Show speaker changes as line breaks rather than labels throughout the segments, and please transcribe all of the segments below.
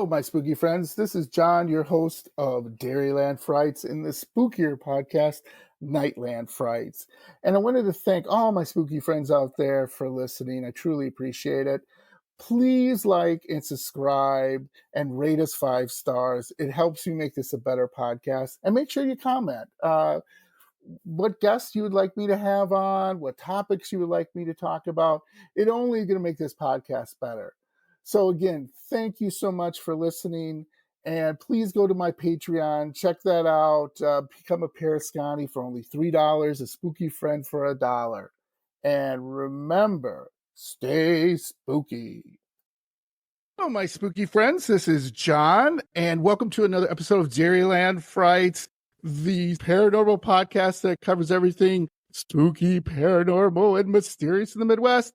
Hello, my spooky friends. This is John, your host of Dairyland Frights in the spookier podcast, Nightland Frights. And I wanted to thank all my spooky friends out there for listening. I truly appreciate it. Please like and subscribe and rate us 5 stars. It helps me make this a better podcast. And make sure you comment what guests you would like me to have on, what topics you would like me to talk about. It's only going to make this podcast better. So again, thank you so much for listening. And please go to my Patreon. Check that out. Become a Parascani for only $3, a spooky friend for $1. And remember, stay spooky. Hello, my spooky friends. This is John, and welcome to another episode of Dairyland Frights, the paranormal podcast that covers everything spooky, paranormal, and mysterious in the Midwest.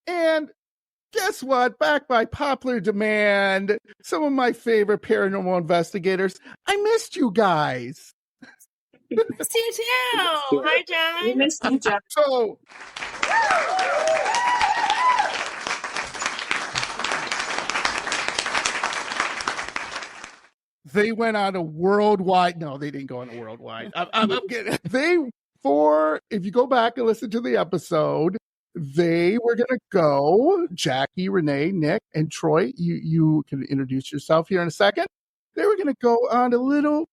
And guess what? Back by popular demand, some of my favorite paranormal investigators. I missed you guys.
Missed you too. Hi, John.
We missed you, John.
So, they went on a worldwide. No, they didn't go on a worldwide. I'm kidding. If you go back and listen to the episode, they were going to go, Jackie, Renee, Nick, and Troy. You can introduce yourself here in a second. They were going to go on a little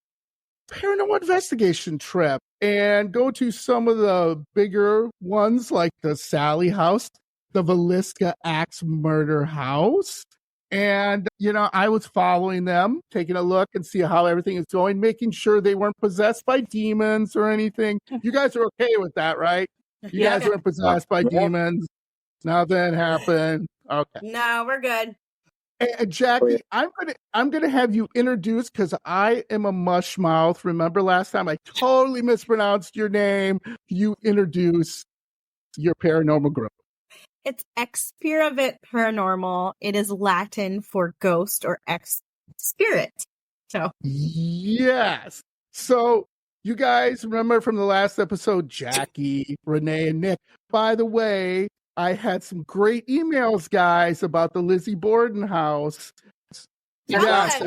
paranormal investigation trip and go to some of the bigger ones like the Sallie house, the Villisca Axe Murder House. And, I was following them, taking a look and see how everything is going, making sure they weren't possessed by demons or anything. You guys are okay with that, right? You guys weren't possessed by demons. Nothing happened. Okay.
No, we're good.
And Jackie, I'm gonna have you introduce, because I am a mush mouth. Remember last time I totally mispronounced your name. You introduce your paranormal group.
It's Expiravit Paranormal. It is Latin for ghost or ex-spirit. So
yes. So you guys remember from the last episode, Jackie, Renee, and Nick. By the way, I had some great emails, guys, about the Lizzie Borden house. Yes.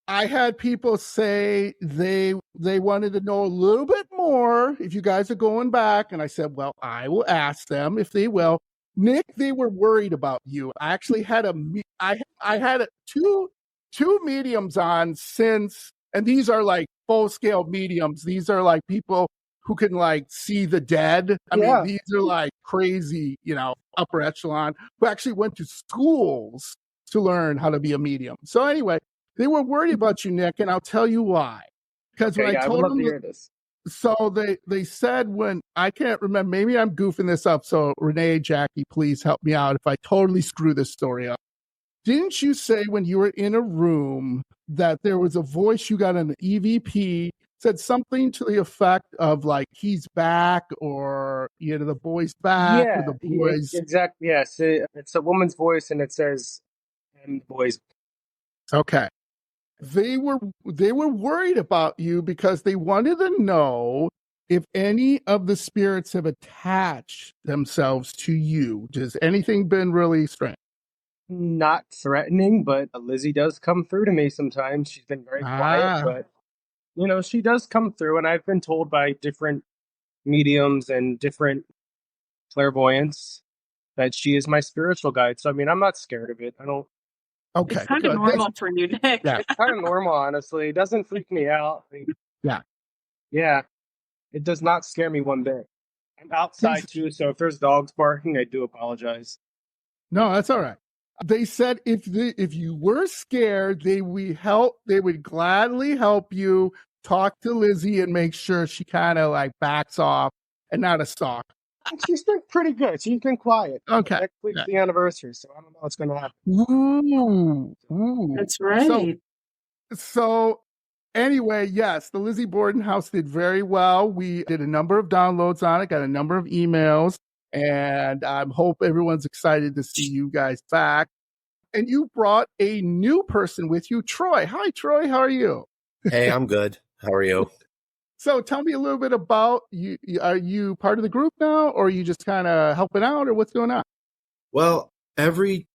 I had people say they wanted to know a little bit more if you guys are going back. And I said, well, I will ask them if they will. Nick, they were worried about you. I actually had two mediums on since, and these are like full-scale mediums. These are like people who can like see the dead. I mean, these are like crazy, upper echelon, who actually went to schools to learn how to be a medium. So anyway, they were worried about you, Nick, and I'll tell you why. Because when I told them,
to hear this.
So they said, when I can't remember, maybe I'm goofing this up. So Renee, Jackie, please help me out if I totally screw this story up. Didn't you say when you were in a room that there was a voice you got an EVP said something to the effect of like, he's back, or, the boy's back, or the boys.
Exactly. Yes. It's a woman's voice and it says, and boys.
Okay. They were worried about you because they wanted to know if any of the spirits have attached themselves to you. Has anything been really strange?
Not threatening, but Lizzie does come through to me sometimes. She's been very quiet, but she does come through, and I've been told by different mediums and different clairvoyants that she is my spiritual guide. So I mean, I'm not scared of it. I don't.
Okay,
it's kind of normal for you, Nick.
Yeah.
It's kind of normal, honestly. It doesn't freak me out. Yeah. It does not scare me one bit. I'm outside too, so if there's dogs barking, I do apologize.
No, that's all right. They said if you were scared, they would gladly help you talk to Lizzie and make sure she kind of like backs off and not a stalk.
She's been pretty good. She's been quiet.
Okay.
Next week's the anniversary, so I don't know what's going to happen.
Ooh.
That's right.
So anyway, yes, the Lizzie Borden house did very well. We did a number of downloads on it, got a number of emails, and I hope everyone's excited to see you guys back. And you brought a new person with you, Troy. Hi, Troy. How are you?
Hey, I'm good. How are you?
So tell me a little bit about you. Are you part of the group now, or are you just kind of helping out, or what's going on?
Well, every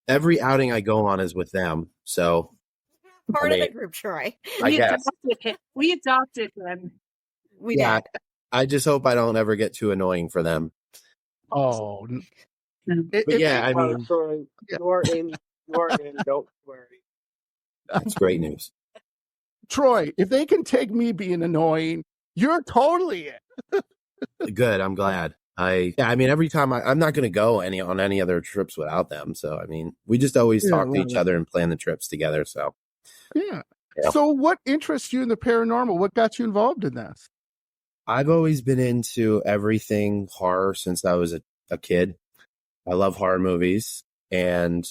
outing I go on is with them. So
Part of the
mean,
group, Troy.
I guess.
We adopted him.
We
Yeah,
did.
I just hope I don't ever get too annoying for them.
Oh,
But yeah, I mean,
Troy, you're in. You're in. Don't worry.
that's great news.
Troy, if they can take me being annoying, you're totally it.
Good. I'm glad. I mean, every time I'm not going to go on any other trips without them. So, I mean, we just always talk to each other and plan the trips together. So,
yeah. So what interests you in the paranormal? What got you involved in this?
I've always been into everything horror since I was a kid. I love horror movies, and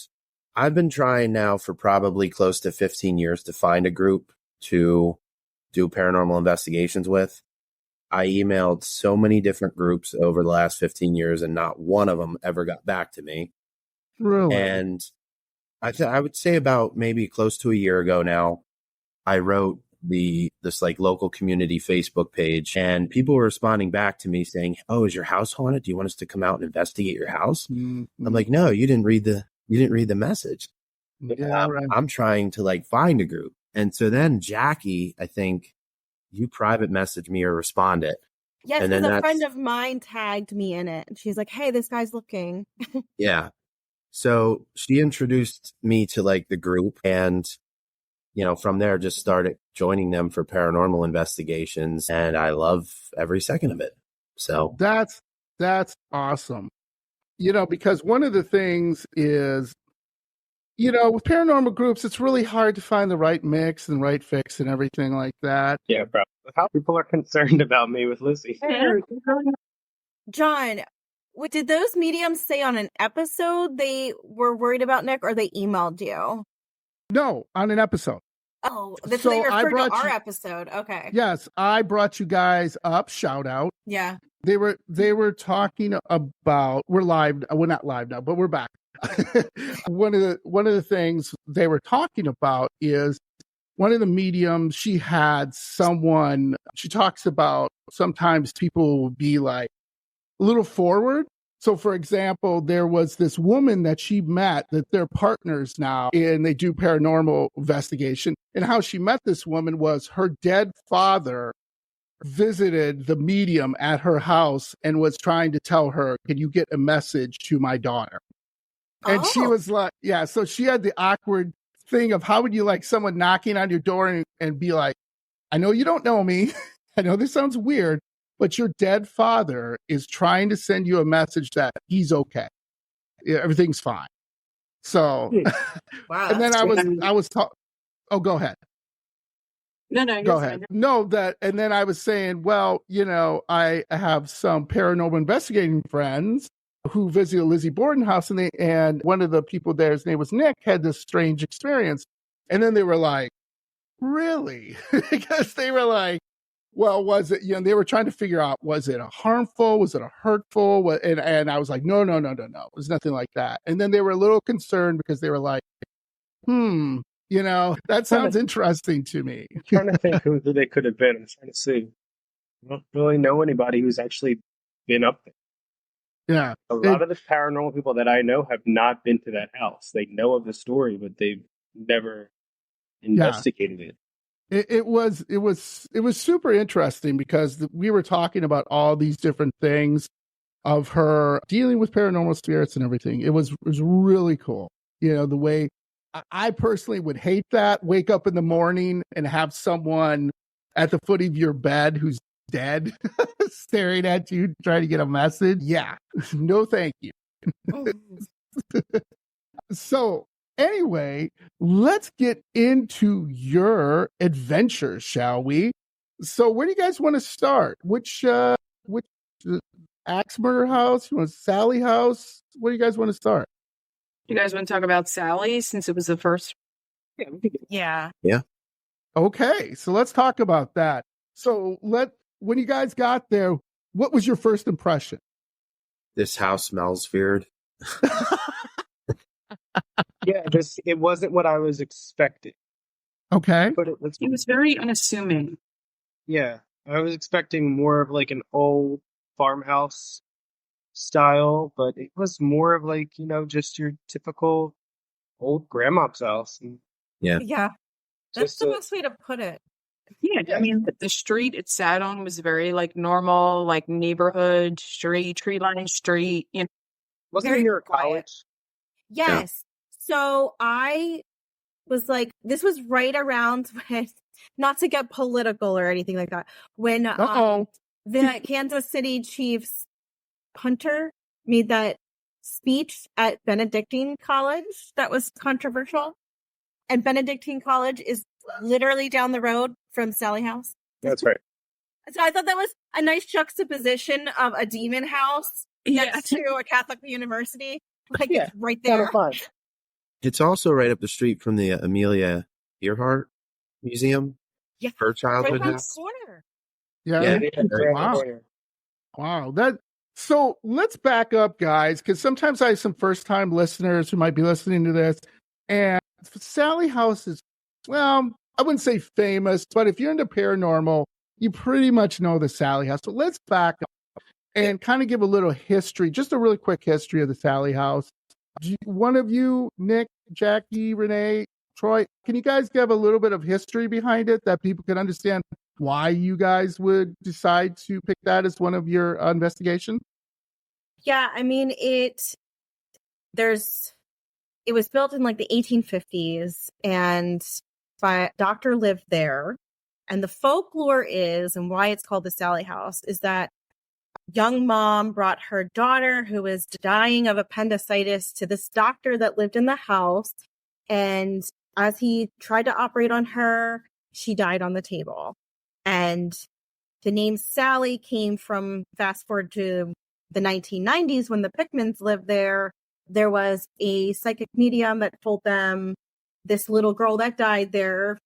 I've been trying now for probably close to 15 years to find a group to do paranormal investigations with. I emailed so many different groups over the last 15 years, and not one of them ever got back to me.
Really?
And I would say about maybe close to a year ago now, I wrote this like local community Facebook page, and people were responding back to me saying, "Oh, is your house haunted? Do you want us to come out and investigate your house?"
Mm-hmm.
I'm like, "No, you didn't read the message."
Yeah, right.
I'm trying to like find a group. And so then Jackie, I think you private messaged me or responded.
Yes,
and
because
then
a friend of mine tagged me in it. She's like, "Hey, this guy's looking."
Yeah. So she introduced me to like the group, and from there just started joining them for paranormal investigations, and I love every second of it. So
that's awesome. Because one of the things is, with paranormal groups, it's really hard to find the right mix and right fix and everything like that.
Yeah, bro. How people are concerned about me with Lizzie.
John, what did those mediums say on an episode they were worried about Nick, or they emailed you?
No, on an episode.
Oh, so they referred to our episode. Okay.
Yes, I brought you guys up. Shout out.
Yeah.
They were talking about, we're live. We're not live now, but we're back. One of the things they were talking about is one of the mediums. She talks about sometimes people will be like a little forward. So, for example, there was this woman that she met that they're partners now, and they do paranormal investigation. And how she met this woman was her dead father visited the medium at her house and was trying to tell her, "Can you get a message to my daughter?" And she was like, yeah, so she had the awkward thing of how would you like someone knocking on your door and be like, "I know you don't know me. I know this sounds weird, but your dead father is trying to send you a message that he's okay. Yeah, everything's fine." So,
wow.
And then I was talking. Oh, go ahead.
No,
Go ahead. No, and then I was saying, well, I have some paranormal investigating friends who visited Lizzie Borden house, and one of the people there, his name was Nick, had this strange experience. And then they were like, "Really?" Because they were like, "Well, was it?" They were trying to figure out, was it a harmful? Was it a hurtful? And I was like, no, it was nothing like that. And then they were a little concerned because they were like, that sounds interesting to me.
I'm trying to think who they could have been. I'm trying to see. I don't really know anybody who's actually been up there.
Yeah.
A lot of the paranormal people that I know have not been to that house. They know of the story, but they've never investigated it.
It was super interesting because we were talking about all these different things of her dealing with paranormal spirits and everything. It was really cool. The way I personally would hate that, wake up in the morning and have someone at the foot of your bed who's dead staring at you trying to get a message. Yeah. No, thank you. So anyway, let's get into your adventures, shall we? So where do you guys want to start? Which Axe Murder House? You want Sallie house? Where do you guys want to start?
You guys want to talk about Sallie since it was the first?
Yeah.
Okay, so let's talk about that. So when you guys got there, what was your first impression?
This house smells weird.
Yeah, it wasn't what I was expecting.
Okay.
But it
was very unassuming.
Yeah, I was expecting more of like an old farmhouse style, but it was more of like, just your typical old grandma's house. And
Yeah.
Yeah. That's
Just
the best way to put it.
Yeah, I mean, the street it sat on was very like normal, like neighborhood street, tree-lined street. You know,
wasn't
Very
it near a
quiet.
college?
Yes. So I was like, this was right around when, not to get political or anything like that, when the Kansas City Chiefs punter made that speech at Benedictine College that was controversial. And Benedictine College is literally down the road from Sallie House.
That's right.
So I thought that was a nice juxtaposition of a demon house next to a Catholic university. Like, it's right there.
Fun.
It's also right up the street from the Amelia Earhart Museum.
Yeah.
Her childhood
Right on the
house.
corner.
Yeah.
Wow.
Wow. So let's back up, guys, because sometimes I have some first-time listeners who might be listening to this. And Sallie House is, well, I wouldn't say famous, but if you're into paranormal, you pretty much know the Sallie House. So let's back up and kind of give a little history, just a really quick history of the Sallie House. One of you, Nick, Jackie, Renee, Troy, can you guys give a little bit of history behind it that people can understand why you guys would decide to pick that as one of your investigations?
Yeah, I mean, it was built in like the 1850s, and a doctor lived there. And the folklore is, and why it's called the Sallie House, is that young mom brought her daughter who was dying of appendicitis to this doctor that lived in the house. And as he tried to operate on her, she died on the table. And the name Sallie came from, fast forward to the 1990s when the Pickmans lived there. There was a psychic medium that told them this little girl that died there,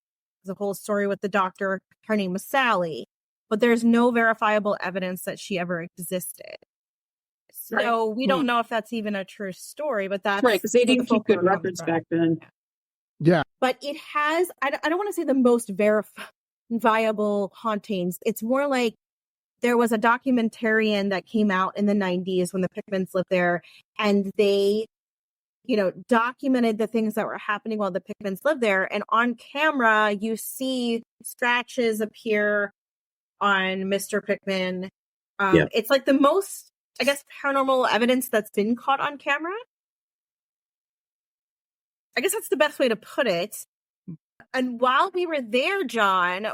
the whole story with the doctor, her name was Sallie. But there's no verifiable evidence that she ever existed. So we don't know if that's even a true story, but that's
right, because they didn't keep good
folklore
records
comes from.
back then.
Yeah.
But it has, I don't want to say the most verifiable hauntings. It's more like there was a documentarian that came out in the 90s when the Pickmans lived there, and they, documented the things that were happening while the Pickmans lived there. And on camera, you see scratches appear on Mr. Pickman. It's like the most, I guess, paranormal evidence that's been caught on camera. I guess that's the best way to put it. And while we were there, John,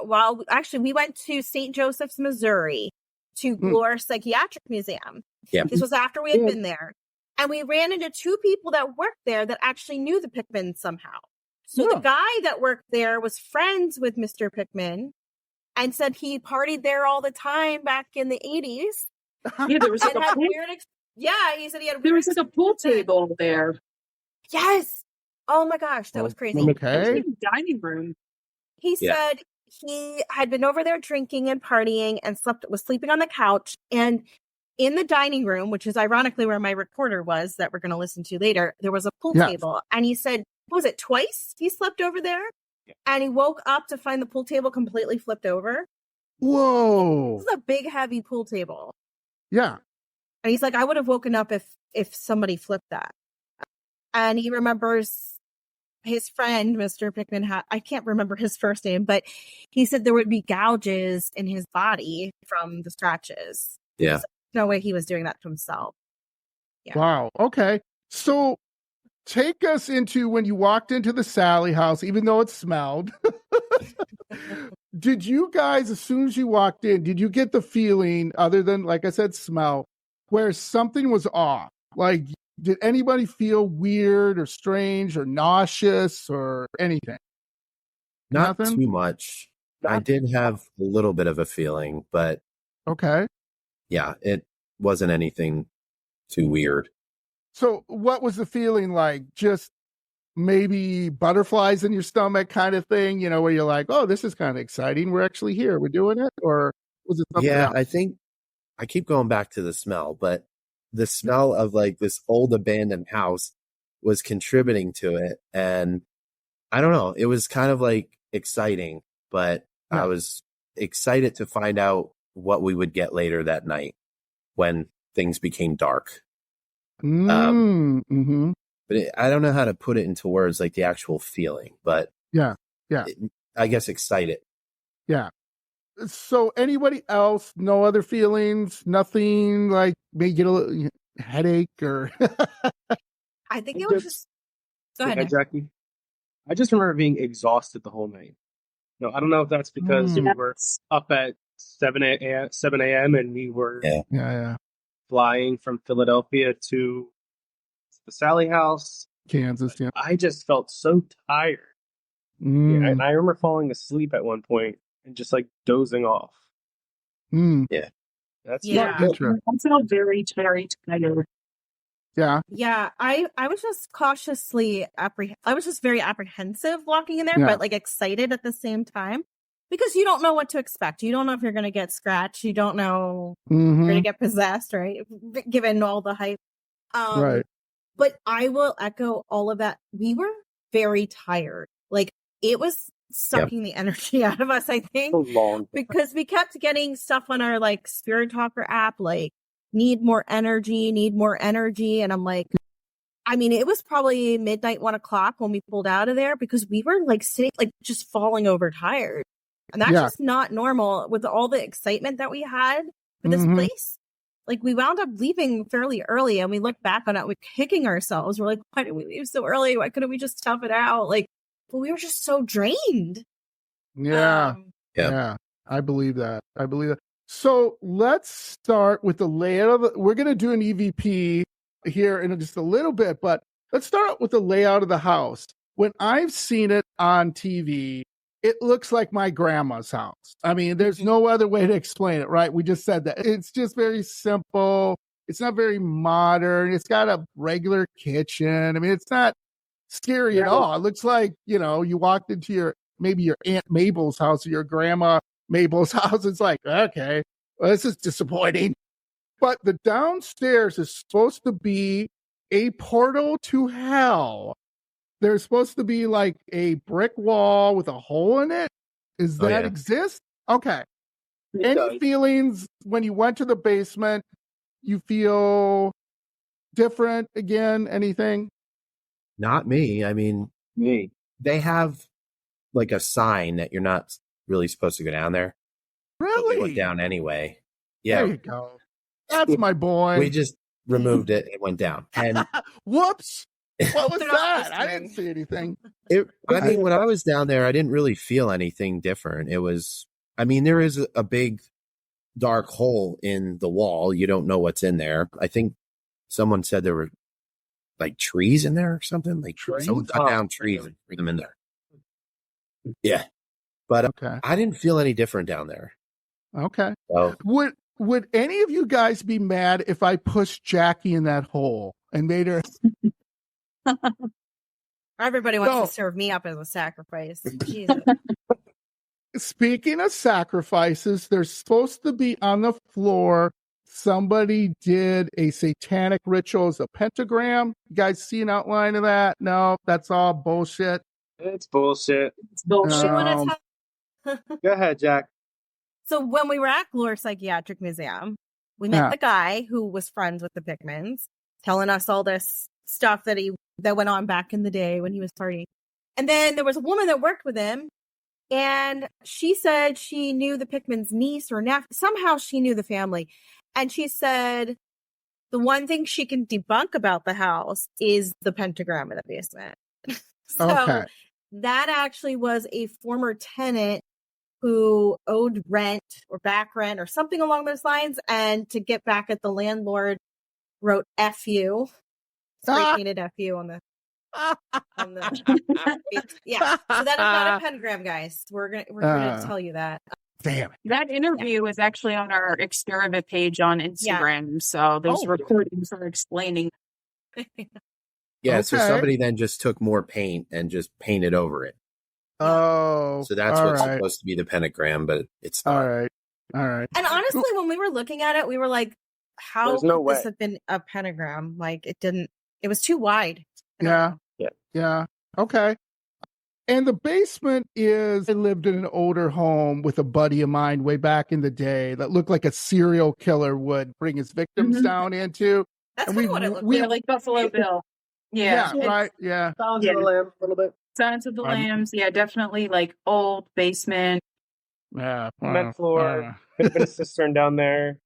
we went to St. Joseph's, Missouri, to Glore Psychiatric Museum.
Yeah.
This was after we had been there. And we ran into two people that worked there that actually knew the Pickmans somehow. So the guy that worked there was friends with Mr. Pickman and said he partied there all the time back in the 80s.
Yeah, there was like a pool.
He said he had.
There was like a pool table there.
Yes. Oh my gosh, that was crazy.
Okay.
It was a dining room.
He said he had been over there drinking and partying and was sleeping on the couch. And in the dining room, which is ironically where my recorder was that we're going to listen to later, there was a pool table. And he said, what was it, twice he slept over there? Yeah. And he woke up to find the pool table completely flipped over.
Whoa.
This is a big, heavy pool table.
Yeah.
And he's like, I would have woken up if somebody flipped that. And he remembers his friend, Mr. Pickman, I can't remember his first name, but he said there would be gouges in his body from the scratches.
Yeah.
So no way he was doing that to himself. Yeah.
Wow. Okay. So take us into when you walked into the Sallie House, even though it smelled. Did you guys, as soon as you walked in, did you get the feeling, other than, like I said, smell, where something was off? Like, did anybody feel weird or strange or nauseous or anything?
Not
Nothing?
too much. I did have a little bit of a feeling, but
okay.
Yeah, it wasn't anything too weird.
So what was the feeling like? Just maybe butterflies in your stomach kind of thing, where you're like, oh, this is kind of exciting. We're actually here. We're doing it? Or was it something else?
I think I keep going back to the smell, but the smell of like this old abandoned house was contributing to it. And I don't know, it was kind of like exciting, but I was excited to find out what we would get later that night when things became dark.
Mm-hmm.
But I don't know how to put it into words, like the actual feeling, but
Yeah.
I guess, excited.
Yeah. So anybody else, no other feelings, nothing like maybe get a little headache or
I think it was just. Go ahead,
Yeah,
Nick.
Jackie. I just remember being exhausted the whole night. No, I don't know if that's because we were up at 7 a.m. and we were
yeah.
flying from Philadelphia to the Sallie house.
Kansas, yeah.
I just felt so tired. Yeah, and I remember falling asleep at one point and just like dozing off.
Yeah.
That's
Yeah.
I felt very, very tired.
Yeah.
Yeah, I was just cautiously I was just very apprehensive walking in there,
Yeah.
but like excited at the same time because you don't know what to expect. You don't know if you're going to get scratched. You don't know if you're going to get possessed, right? Given all the hype.
Right.
But I will echo all of that. We were very tired. Like it was sucking the energy out of us, I think,
so long
because we kept getting stuff on our like Spirit Talker app, like need more energy. And I'm like, I mean, it was probably midnight, 1:00 when we pulled out of there because we were like sitting, like just falling over tired. And that's just not normal with all the excitement that we had for this place. Like we wound up leaving fairly early and we look back on it, we're kicking ourselves. We're like, why did we leave so early? Why couldn't we just tough it out? Like, but we were just so drained.
Yeah. I believe that. So let's start with the layout of we're going to do an EVP here in just a little bit, but let's start with the layout of the house. When I've seen it on TV, it looks like my grandma's house. I mean, there's no other way to explain it, right? We just said that. It's just very simple. It's not very modern. It's got a regular kitchen. I mean, it's not scary at all. It looks like, you walked into maybe your Aunt Mabel's house or your grandma Mabel's house. It's like, okay, well, this is disappointing. But the downstairs is supposed to be a portal to hell. There's supposed to be like a brick wall with a hole in it. Does that exist? Okay. Any feelings when you went to the basement? You feel different again? Anything?
Not me. I mean, they have like a sign that you're not really supposed to go down there.
Really?
We went down anyway. Yeah.
There you go. That's my boy.
We just removed it and went down. And
whoops. What was that? I didn't see anything.
When I was down there, I didn't really feel anything different. There is a big dark hole in the wall. You don't know what's in there. I think someone said there were like trees in there or something. Like someone cut down trees and threw them in there. Yeah. But I didn't feel any different down there.
Okay.
So,
would any of you guys be mad if I pushed Jackie in that hole and made her?
Everybody wants to serve me up as a sacrifice. Jesus.
Speaking of sacrifices, they're supposed to be on the floor. Somebody did a satanic ritual as a pentagram. You guys see an outline of that? No, that's all bullshit.
It's bullshit.
Go
ahead, Jack.
So when we were at Glore Psychiatric Museum, we met the guy who was friends with the Pickmans, telling us all this stuff that went on back in the day when he was partying. And then there was a woman that worked with him, and she said she knew the Pickmans' niece or nephew. Somehow she knew the family. And she said the one thing she can debunk about the house is the pentagram in the basement. So that actually was a former tenant who owed rent or back rent or something along those lines. And to get back at the landlord, wrote F you, spray painted F you on the yeah. So that is not a pentagram, guys. We're gonna tell you that.
Damn it.
That interview is actually on our experiment page on Instagram. So there's recordings for explaining.
Yeah, so somebody then just took more paint and just painted over it.
Oh.
So that's what's supposed to be the pentagram, but it's not.
All right.
And honestly, when we were looking at it, we were like, how could this have been a pentagram? Like it was too wide.
Yeah. Okay. And the basement I lived in an older home with a buddy of mine way back in the day that looked like a serial killer would bring his victims down into.
That's kind of what it looked like.
Like Buffalo Bill.
Yeah, right. Yeah.
Sounds a little bit.
Silence of the Lambs. Yeah, definitely like old basement.
Yeah.
Cement floor. Could have been a cistern down there.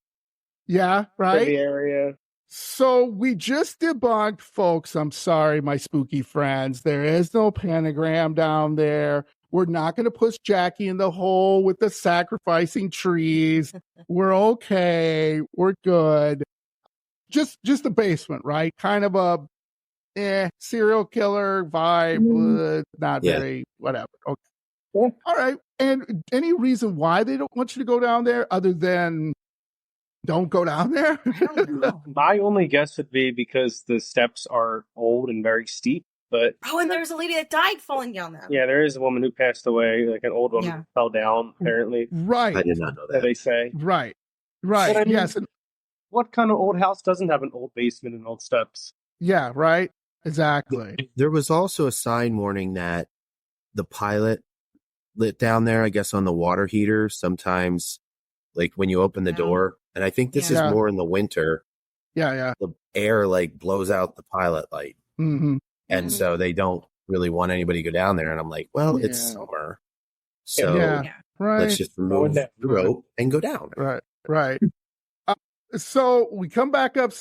Yeah,
For
right?
the area.
So we just debunked, folks. I'm sorry, my spooky friends. There is no pentagram down there. We're not going to push Jackie in the hole with the sacrificing trees. We're okay. We're good. Just the basement, right? Kind of a serial killer vibe. Not very, whatever. Okay.
Yeah.
All right. And any reason why they don't want you to go down there other than don't go down there?
I don't know.
My only guess would be because the steps are old and very steep. But
Oh, and there's a lady that died falling down them.
yeah, there is a woman who passed away, like an old woman who fell down, apparently.
Right.
I did not know that.
They say.
Right.
But I mean,
Yes.
what kind of old house doesn't have an old basement and old steps?
Yeah, right. Exactly.
There was also a sign warning that the pilot lit down there, I guess, on the water heater sometimes, like when you open the door. And I think this is more in the winter.
Yeah.
The air like blows out the pilot light.
Mm-hmm.
And so they don't really want anybody to go down there. And I'm like, well, it's summer. So
right.
let's just remove the rope and go down.
Right. So we come back up.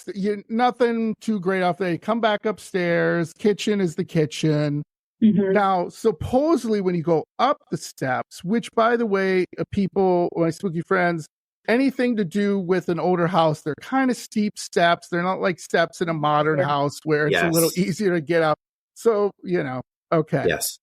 Nothing too great off there. You come back upstairs. Kitchen is the kitchen.
Mm-hmm.
Now, supposedly when you go up the steps, which by the way, people, my spooky friends, anything to do with an older house, they're kind of steep steps. They're not like steps in a modern house where it's a little easier to get up. So, okay.
Yes.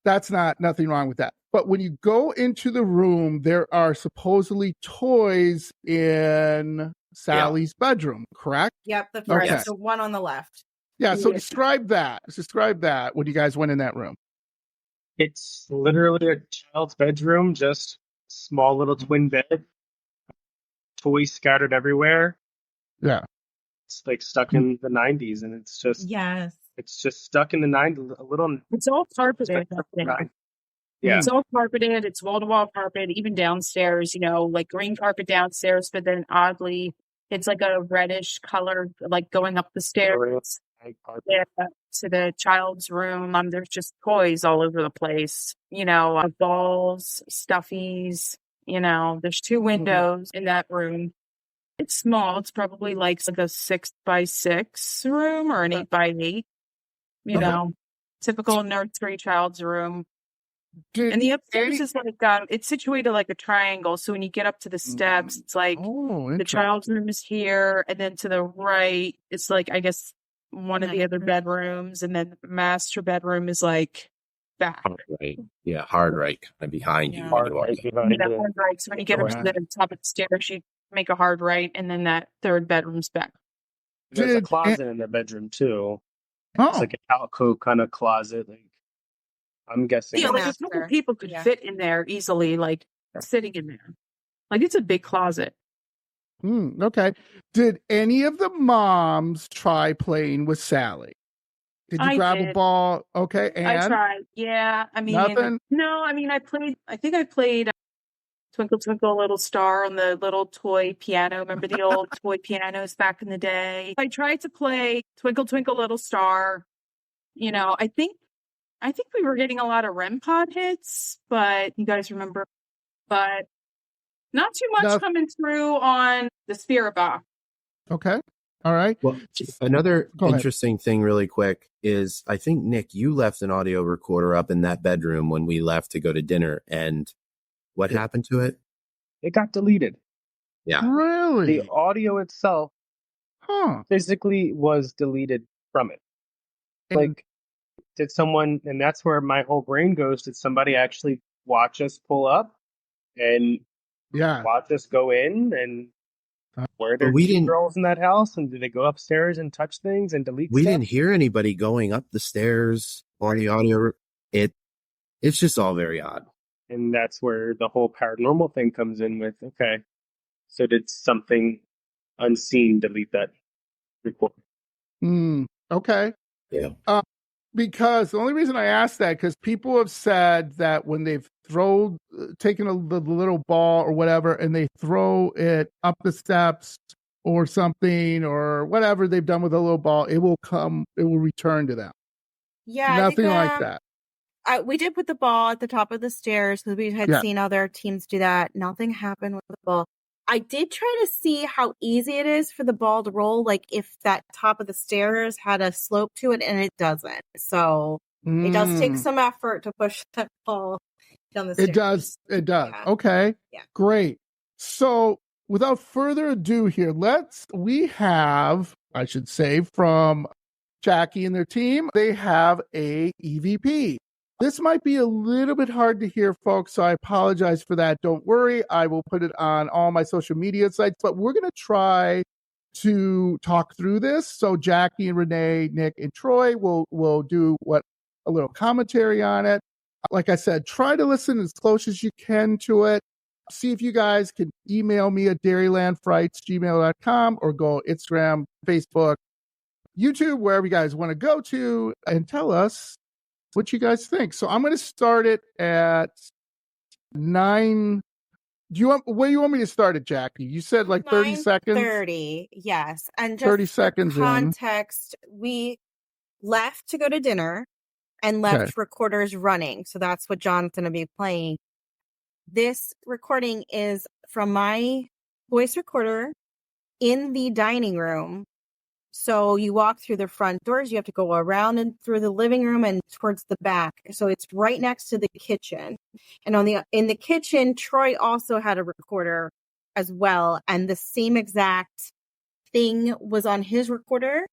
That's nothing wrong with that. But when you go into the room, there are supposedly toys in Sallie's bedroom, correct?
Yep, the one on the left.
Yeah, so describe that. Describe that when you guys went in that room.
It's literally a child's bedroom, just small little twin bed, toys scattered everywhere.
Yeah.
It's like stuck in the 90s, and it's just it's just stuck in the 90s. A little.
It's all carpeted.
Yeah.
It's all carpeted. It's wall-to-wall carpet, even downstairs, like green carpet downstairs, but then oddly, it's like a reddish color, like going up the stairs. To the child's room. There's just toys all over the place, balls, stuffies, there's 2 windows in that room. It's small. It's probably like a 6x6 room or an 8x8, typical nursery child's room. And the upstairs is it's situated like a triangle. So when you get up to the steps, it's like the child's room is here. And then to the right, it's like, I guess, one of the other bedrooms. And then the master bedroom is like back.
Right. Yeah, hard right, kind of behind you.
Hard right behind you.
Hard right. So when you get up to the top of the stairs, you make a hard right. And then that third bedroom's back.
There's a closet in their bedroom, too.
Oh.
It's like an alcove kind of closet. Like, I'm guessing.
Yeah, like a couple people could fit in there easily, like sitting in there. Like it's a big closet.
Okay. Did any of the moms try playing with Sallie? Did you grab a ball? Okay. And
I tried. Yeah. I mean,
nothing?
No, I mean, I think I played Twinkle Twinkle Little Star on the little toy piano. Remember the old toy pianos back in the day? I tried to play Twinkle Twinkle Little Star. I think we were getting a lot of REM pod hits, but you guys remember, but not too much coming through on the spirit box.
Okay. All right.
Well, another interesting thing really quick is I think, Nick, you left an audio recorder up in that bedroom when we left to go to dinner. And what happened to it?
It got deleted.
Yeah.
Really?
The audio itself physically was deleted from it. Like, did someone, and that's where my whole brain goes, did somebody actually watch us pull up and watch us go in and were there girls in that house, and did they go upstairs and touch things and delete
We
stuff?
didn't hear anybody going up the stairs or the audio. It's just all very odd.
And that's where the whole paranormal thing comes in with, okay, so did something unseen delete that report?
Okay.
Yeah.
Because the only reason I asked that, because people have said that when they've taken the little ball or whatever, and they throw it up the steps or something or whatever they've done with a little ball, it will return to them.
Yeah.
Nothing like that.
we did put the ball at the top of the stairs because we had seen other teams do that. Nothing happened with the ball. I did try to see how easy it is for the ball to roll, like if that top of the stairs had a slope to it, and it doesn't. So it does take some effort to push that ball down the stairs.
It does.
Yeah.
Okay.
Yeah.
Great. So without further ado here, we have, I should say, from Jackie and their team, they have a EVP. This might be a little bit hard to hear, folks, so I apologize for that. Don't worry. I will put it on all my social media sites, but we're going to try to talk through this. So Jackie and Renee, Nick, and Troy will do a little commentary on it. Like I said, try to listen as close as you can to it. See if you guys can email me at dairylandfrights@gmail.com or go Instagram, Facebook, YouTube, wherever you guys want to go to, and tell us what you guys think. So I'm going to start it at 9. Where do you want me to start it, Jackie? You said like 30 seconds?
30, yes. And just
30 seconds
for context, we left to go to dinner and left recorders running. So that's what John's going to be playing. This recording is from my voice recorder in the dining room. So you walk through the front doors, you have to go around and through the living room and towards the back. So it's right next to the kitchen. And in the kitchen, Troy also had a recorder as well. And the same exact thing was on his recorder.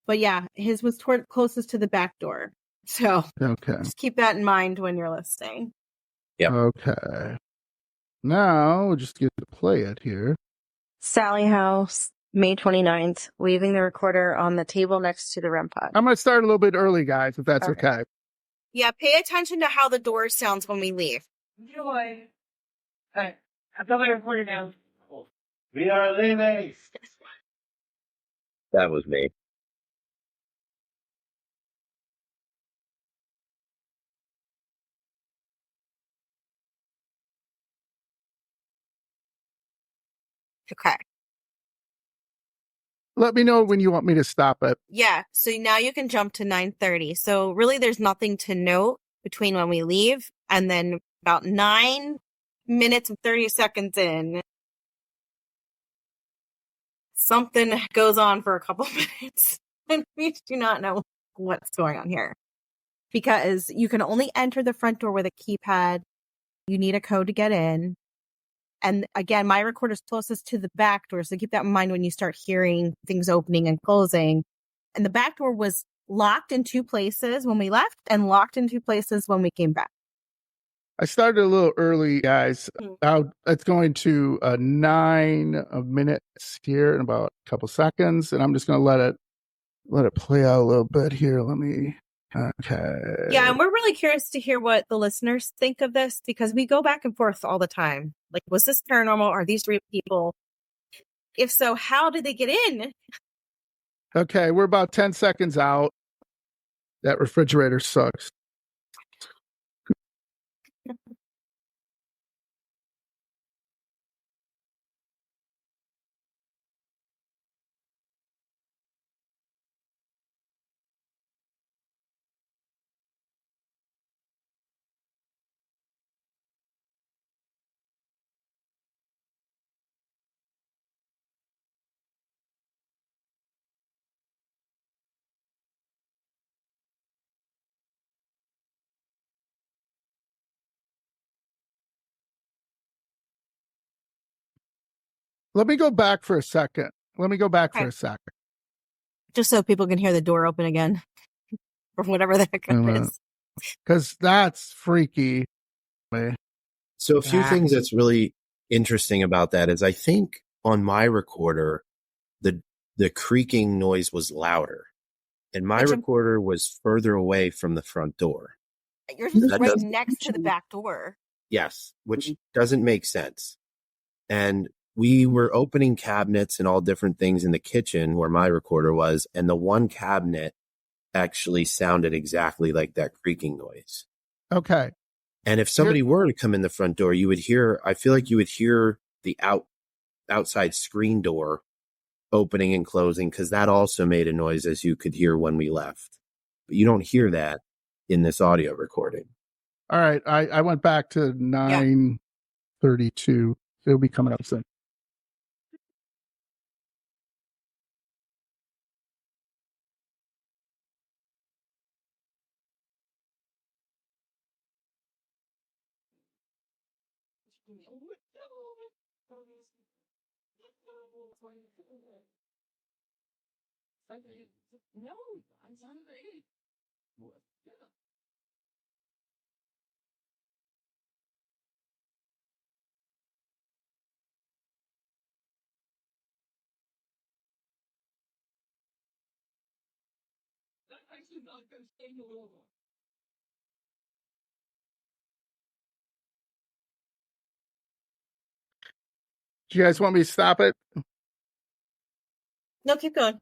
But yeah, his was closest to the back door. So just keep that in mind when you're listening.
Yeah.
Okay. Now we'll just get to play it here.
Sallie house, May 29th, leaving the recorder on the table next to the REM pod.
I'm going to start a little bit early, guys, if that's okay.
Yeah, pay attention to how the door sounds when we leave.
Enjoy. All right. I've got my recorder down.
We are leaving.
That was me.
Okay.
Let me know when you want me to stop it.
Yeah, so now you can jump to 9:30. So really there's nothing to note between when we leave and then about 9 minutes and 30 seconds in, something goes on for a couple minutes and we do not know what's going on here. Because you can only enter the front door with a keypad. You need a code to get in. And again, my recorder is closest to the back door. So keep that in mind when you start hearing things opening and closing. And the back door was locked in 2 places when we left and locked in 2 places when we came back.
I started a little early, guys. It's going to 9 minutes here in about a couple seconds. And I'm just going to let it play out a little bit here. Okay.
Yeah, and we're really curious to hear what the listeners think of this because we go back and forth all the time. Like, was this paranormal? Are these real people? If so, how did they get in?
Okay, we're about 10 seconds out. That refrigerator sucks. Let me go back for a second.
Just so people can hear the door open again. Or whatever the heck it is.
Because that's freaky.
So a few things that's really interesting about that is I think on my recorder, the creaking noise was louder. And my recorder was further away from the front door.
Yours was right next to the back door.
Yes, which doesn't make sense. And we were opening cabinets and all different things in the kitchen where my recorder was. And the one cabinet actually sounded exactly like that creaking noise.
Okay.
And if somebody were to come in the front door, I feel like you would hear the outside screen door opening and closing because that also made a noise as you could hear when we left. But you don't hear that in this audio recording.
All right. I went back to 9:32. It'll be coming up soon. Do you guys want me to stop it?
No, keep going.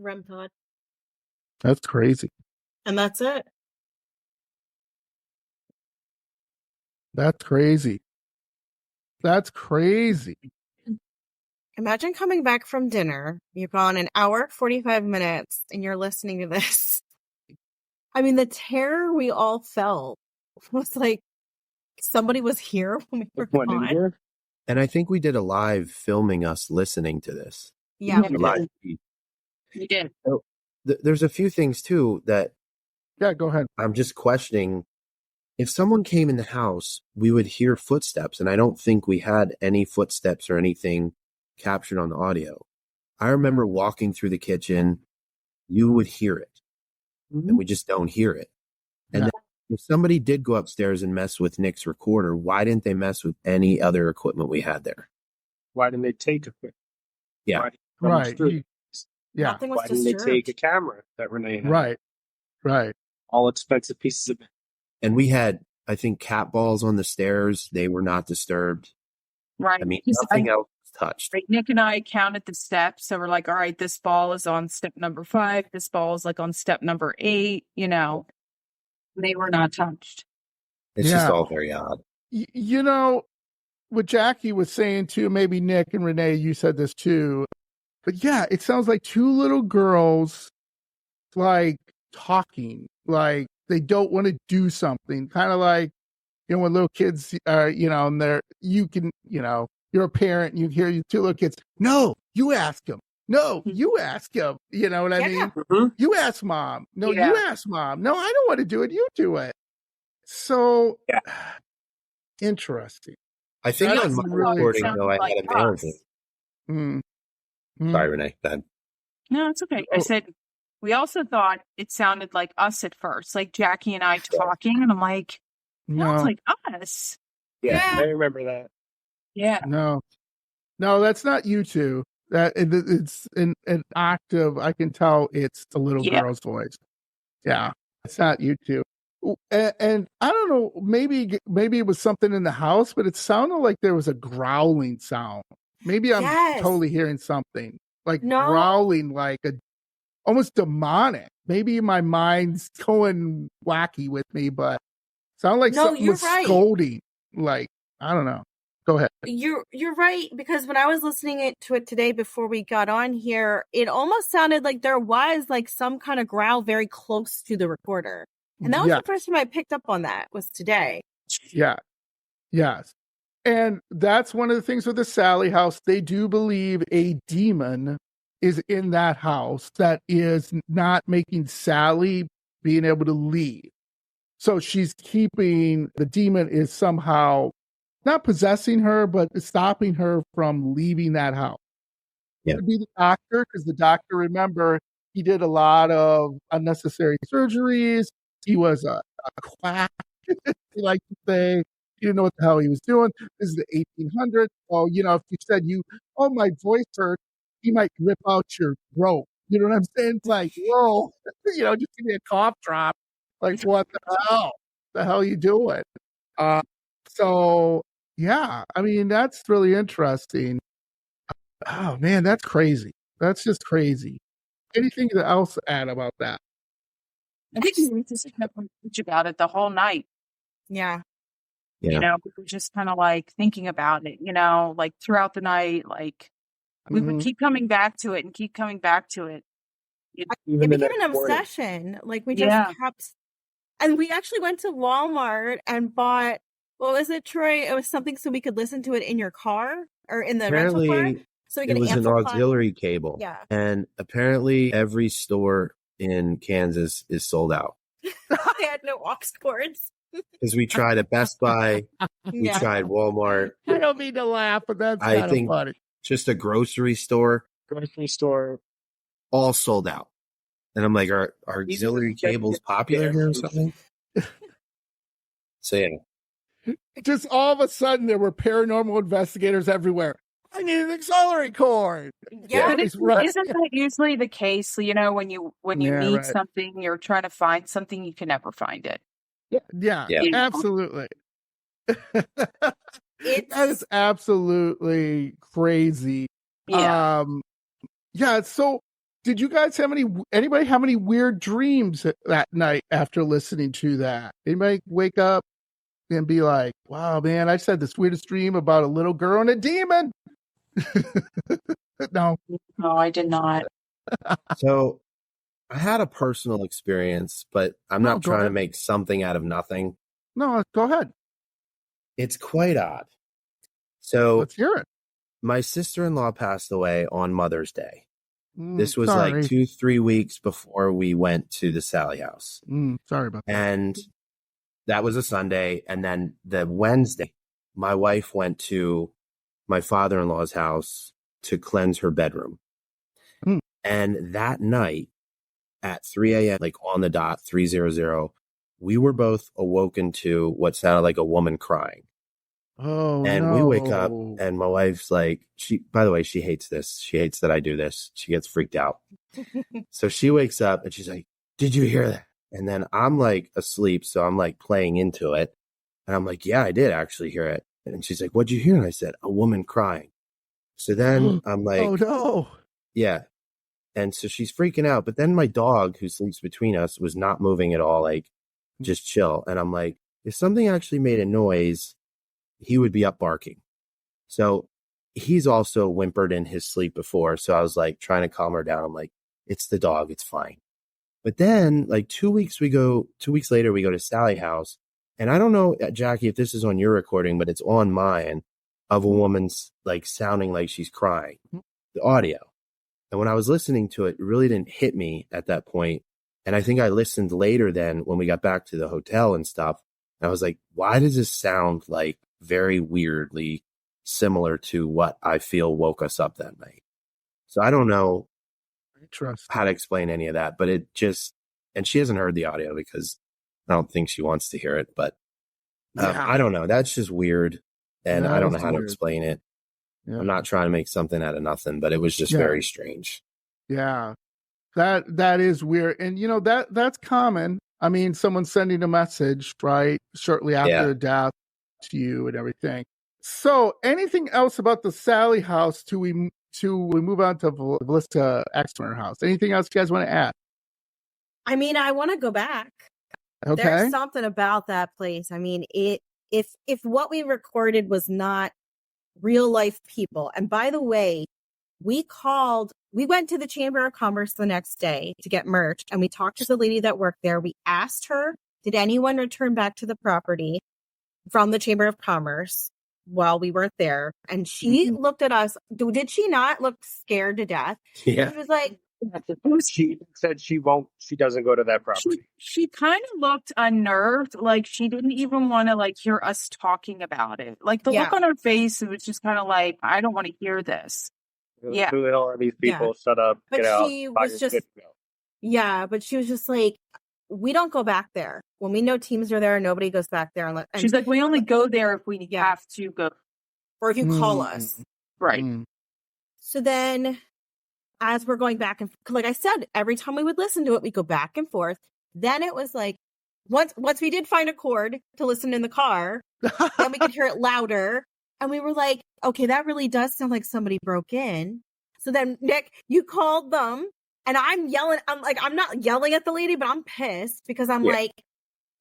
REM pod.
That's crazy.
And that's it.
That's crazy. That's crazy.
Imagine coming back from dinner. You've gone an hour, 45 minutes, and you're listening to this. I mean, the terror we all felt was like somebody was here when we were gone.
And I think we did a live filming us listening to this.
Yeah,
we
live
did.
feed.
We did.
So, there's a few things too that
Yeah, go ahead.
I'm just questioning. If someone came in the house, we would hear footsteps, and I don't think we had any footsteps or anything captured on the audio. I remember walking through the kitchen, you would hear it, and we just don't hear it. And then if somebody did go upstairs and mess with Nick's recorder, why didn't they mess with any other equipment we had there?
Why didn't they take equipment?
Yeah.
Right. Yeah.
Nothing was
Why didn't they
disturbed.
take a camera that Renee had?
Right. Right.
All expensive pieces of it.
And we had, I think, cat balls on the stairs. They were not disturbed.
Right.
I mean,
Because
nothing else was touched.
Right, Nick and I counted the steps. So we're like, all right, this ball is on step number 5. This ball is like on step number 8. You know, they were not touched.
It's
Yeah.
just all very odd.
You know, what Jackie was saying too, maybe Nick and Renee, you said this too. But yeah, it sounds like two little girls like talking, like they don't want to do something. Kind of like, you know, when little kids are, you know, and they're, you can, you know, you're a parent and you hear your two little kids, no, you ask them. No, you ask him. You know what I mean?
Mm-hmm.
You ask mom. No,
Yeah.
you ask mom. No, I don't want to do it. You do it. So interesting.
I think
That's
on my
really
recording,
sounded
though, I
like
had a male
us.
voice.
Mm. Mm.
Sorry, Renee. Go ahead.
No, it's okay. I
Oh.
said, we also thought it sounded like us at first, like Jackie and I talking. And I'm like, no, it's
No,
like us.
Yeah, I remember that.
Yeah.
no, that's not you two. That it's an octave. I can tell it's the little
Yeah.
girl's voice. Yeah, it's not you two. And I don't know. Maybe it was something in the house, but it sounded like there was a growling sound. Maybe I'm
Yes.
totally hearing something like
No.
growling, like almost demonic. Maybe my mind's going wacky with me, but it sounded like
No,
something
you're
was
right.
scolding. Like, I don't know. Go ahead.
You're right, because when I was listening to it today before we got on here, it almost sounded like there was like some kind of growl very close to the recorder. And that was
Yeah.
the first time I picked up on that was today.
Yeah. Yes. And that's one of the things with the Sallie house. They do believe a demon is in that house that is not making Sallie being able to leave. So she's keeping, the demon is somehow not possessing her, but stopping her from leaving that house.
Yeah.
It could be the doctor, because the doctor, remember, he did a lot of unnecessary surgeries. He was a quack He liked to say he didn't know what the hell he was doing. This is the 1800s. Oh, if you said my voice hurts, he might rip out your throat. You know what I'm saying? It's like, whoa, just give me a cough drop. Like, what the hell? The hell you doing? So yeah, I mean, that's really interesting. Oh man, that's crazy. That's just crazy. Anything else to add about that?
I think we just kept on thinking about it the whole night.
Yeah.
Yeah.
We were just kind of like thinking about it, like throughout the night, like we would keep coming back to it and keep coming back to it.
It became an obsession. Like we just kept, and we actually went to Walmart and bought, what was it, Troy? It was something so we could listen to it in your car or in the rental car. So we could
amplify. An auxiliary cable.
Yeah.
And apparently every store in Kansas is sold out.
They had no aux cords.
Because we tried at Best Buy, we tried Walmart.
I don't mean to laugh, but that's kind of funny.
Just a grocery store, all sold out. And I'm like, are auxiliary cables popular here or something? So yeah.
Just all of a sudden there were paranormal investigators everywhere. I need an auxiliary cord.
Yeah, but isn't that usually the case? When you need something, you're trying to find something, you can never find it.
Yeah, absolutely. That is absolutely crazy.
Yeah.
So did you guys anybody have any weird dreams that night after listening to that? Anybody wake up and be like, wow, man, I just had this weirdest dream about a little girl and a demon? No,
I did not.
So I had a personal experience, but I'm not trying to make something out of nothing.
No, go ahead.
It's quite odd. So
let's hear it.
My sister-in-law passed away on Mother's Day. This was like 2-3 weeks before we went to the Sallie house.
Sorry about that.
And that was a Sunday. And then the Wednesday, my wife went to my father-in-law's house to cleanse her bedroom. And that night at 3 a.m., like on the dot, 3:00, we were both awoken to what sounded like a woman crying.
Oh,
and we wake up and my wife's like, by the way, she hates this. She hates that I do this. She gets freaked out. So she wakes up and she's like, did you hear that? And then I'm like asleep. So I'm like playing into it. And I'm like, yeah, I did actually hear it. And she's like, what'd you hear? And I said, a woman crying. So then I'm like,
oh no.
Yeah. And so she's freaking out. But then my dog, who sleeps between us, was not moving at all, like just chill. And I'm like, if something actually made a noise, he would be up barking. So he's also whimpered in his sleep before. So I was like trying to calm her down. I'm like, it's the dog. It's fine. But then like 2 weeks later, we go to Sallie house. And I don't know, Jackie, if this is on your recording, but it's on mine, of a woman's like sounding like she's crying, the audio. And when I was listening to it, it really didn't hit me at that point. And I think I listened later then when we got back to the hotel and stuff. And I was like, why does this sound like very weirdly similar to what I feel woke us up that night? So I don't know how to explain any of that, but it just, and she hasn't heard the audio because I don't think she wants to hear it, but I don't know. That's just weird. And I don't know how to explain it. Yeah. I'm not trying to make something out of nothing, but it was just very strange.
Yeah, that is weird. And that's common. I mean, someone sending a message, right, shortly after death to you and everything. So anything else about the Sallie house till we move on to Villisca Axe Murder House? Anything else you guys want to add?
I mean, I want to go back.
Okay.
There's something about that place. I mean, if what we recorded was not real life people. And by the way, we went to the Chamber of Commerce the next day to get merch, and we talked to the lady that worked there. We asked her, did anyone return back to the property from the Chamber of Commerce while we weren't there? And she looked at us. Did she not look scared to death?
Yeah.
She was like,
she said she doesn't go to that property.
She kind of looked unnerved, like she didn't even want to like hear us talking about it. Like the look on her face, it was just kind of like, I don't want to hear this. Yeah.
Who the hell are these people? Shut up.
But
get out.
She was just, but she was just like, we don't go back there. When we know teams are there, nobody goes back there. And
She's like, we only go there if we have to go.
Or if you call us.
Right.
So then as we're going back and like I said, every time we would listen to it, we go back and forth. Then it was like, once we did find a chord to listen in the car, then we could hear it louder. And we were like, okay, that really does sound like somebody broke in. So then, Nick, you called them and I'm yelling. I'm like, I'm not yelling at the lady, but I'm pissed because I'm like,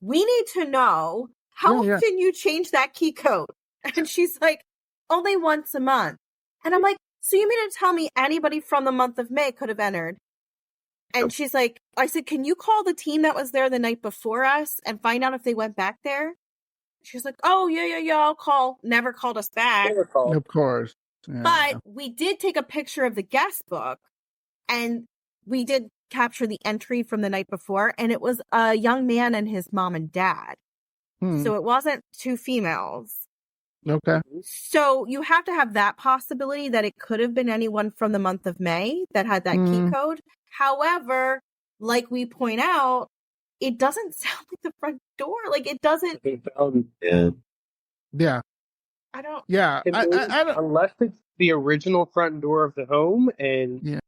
we need to know how often you change that key code. And she's like, only once a month. And I'm like, so you mean to tell me anybody from the month of May could have entered? And she's like, I said, can you call the team that was there the night before us and find out if they went back there? She's like, oh, yeah, I'll call. Never called us back.
Of course. Yeah.
But we did take a picture of the guest book and we did capture the entry from the night before. And it was a young man and his mom and dad. So it wasn't two females.
Okay.
So you have to have that possibility that it could have been anyone from the month of May that had that key code. However, like we point out, it doesn't sound like the front door. Like it doesn't.
Yeah.
I don't.
Yeah. I don't.
Unless it's the original front door of the home, and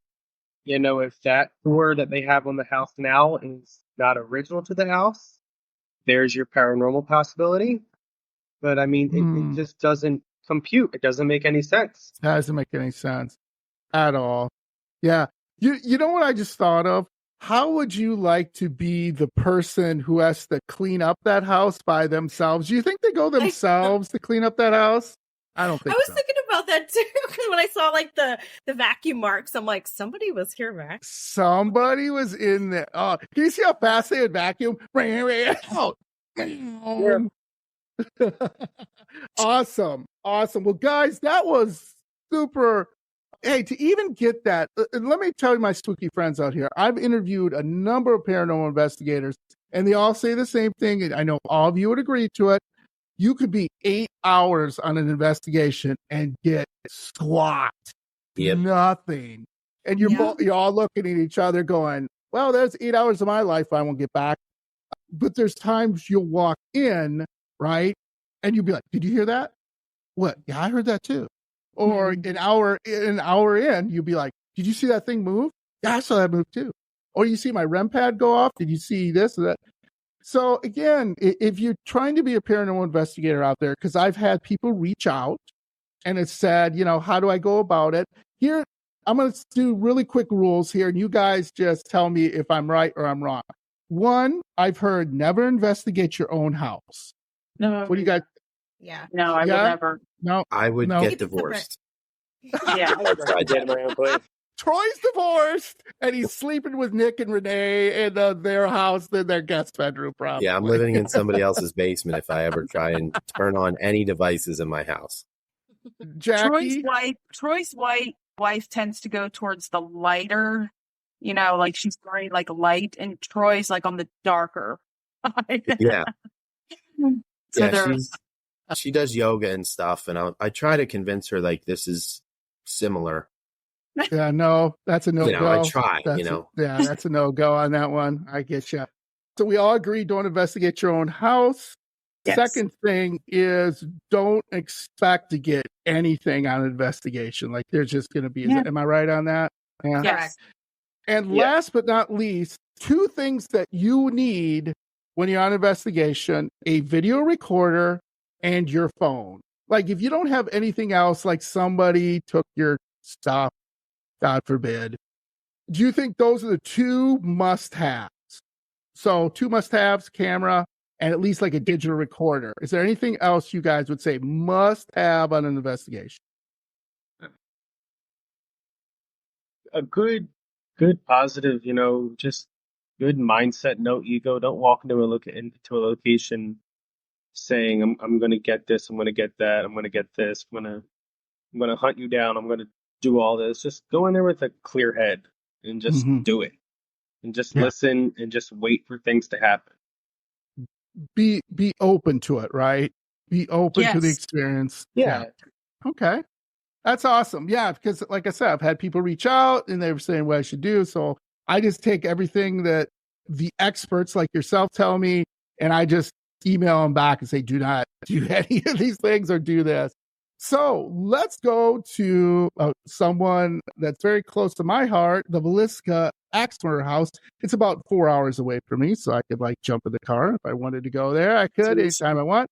you know, if that door that they have on the house now is not original to the house, there's your paranormal possibility. But I mean, it just doesn't compute. It doesn't make any sense.
That doesn't make any sense at all. Yeah. You know what I just thought of? How would you like to be the person who has to clean up that house by themselves? Do you think they go themselves to clean up that house? I don't think
I was
so.
thinking about that too. When I saw like the vacuum marks, I'm like, somebody was here, Max.
Somebody was in there. Oh, can you see how fast they would vacuum? Awesome. Well, guys, that was super. Hey, to even get that, let me tell you, my spooky friends out here, I've interviewed a number of paranormal investigators, and they all say the same thing. And I know all of you would agree to it. You could be 8 hours on an investigation and get squat. Nothing. And you're all looking at each other going, well, there's 8 hours of my life I won't get back. But there's times you'll walk in, right? And you'll be like, did you hear that? What? Yeah, I heard that too. Or an hour in, you'll be like, did you see that thing move? Yeah, I saw that move too. Or you see my REM pad go off? Did you see this or that? So again, if you're trying to be a paranormal investigator out there, because I've had people reach out and it's said, you know, how do I go about it? Here, I'm going to do really quick rules here, and you guys just tell me if I'm right or I'm wrong. One, I've heard never investigate your own house.
No.
What do you guys?
Yeah.
No, I will never.
No.
I would get divorced.
Yeah.
I did my own place.
Troy's divorced, and he's sleeping with Nick and Renee in their house in their guest bedroom, probably.
Yeah, I'm living in somebody else's basement if I ever try and turn on any devices in my house.
Jackie?
Troy's wife tends to go towards the lighter, you know, like she's very like light, and Troy's like on the darker.
Yeah.
So
Yeah, she does yoga and stuff, and I try to convince her like this is similar.
Yeah, no, that's a no-go.
I try,
that's a no-go on that one. I get you. So we all agree, don't investigate your own house. Yes. Second thing is don't expect to get anything on an investigation. Like there's just going to be, am I right on that? Yeah.
Yes.
And last but not least, 2 things that you need when you're on investigation: a video recorder and your phone. Like if you don't have anything else, like somebody took your stuff, God forbid, do you think those are the 2 must-haves? So 2 must-haves, camera, and at least like a digital recorder. Is there anything else you guys would say must-have on an investigation?
A good positive, you know, just good mindset, no ego. Don't walk into a location saying I'm going to get this, I'm going to get that, I'm going to get this, I'm going to hunt you down, I'm going to do all this. Just go in there with a clear head and just do it, and just listen and just wait for things to happen.
Be open to it, right? Be open to the experience.
Yeah.
Okay. That's awesome. Yeah, because like I said, I've had people reach out and they were saying what I should do. So I just take everything that the experts like yourself tell me, and I just email them back and say, do not do any of these things or do this. So let's go to someone that's very close to my heart, the Villisca Axe Murder House. It's about 4 hours away from me, so I could like jump in the car if I wanted to go there. I could anytime I want.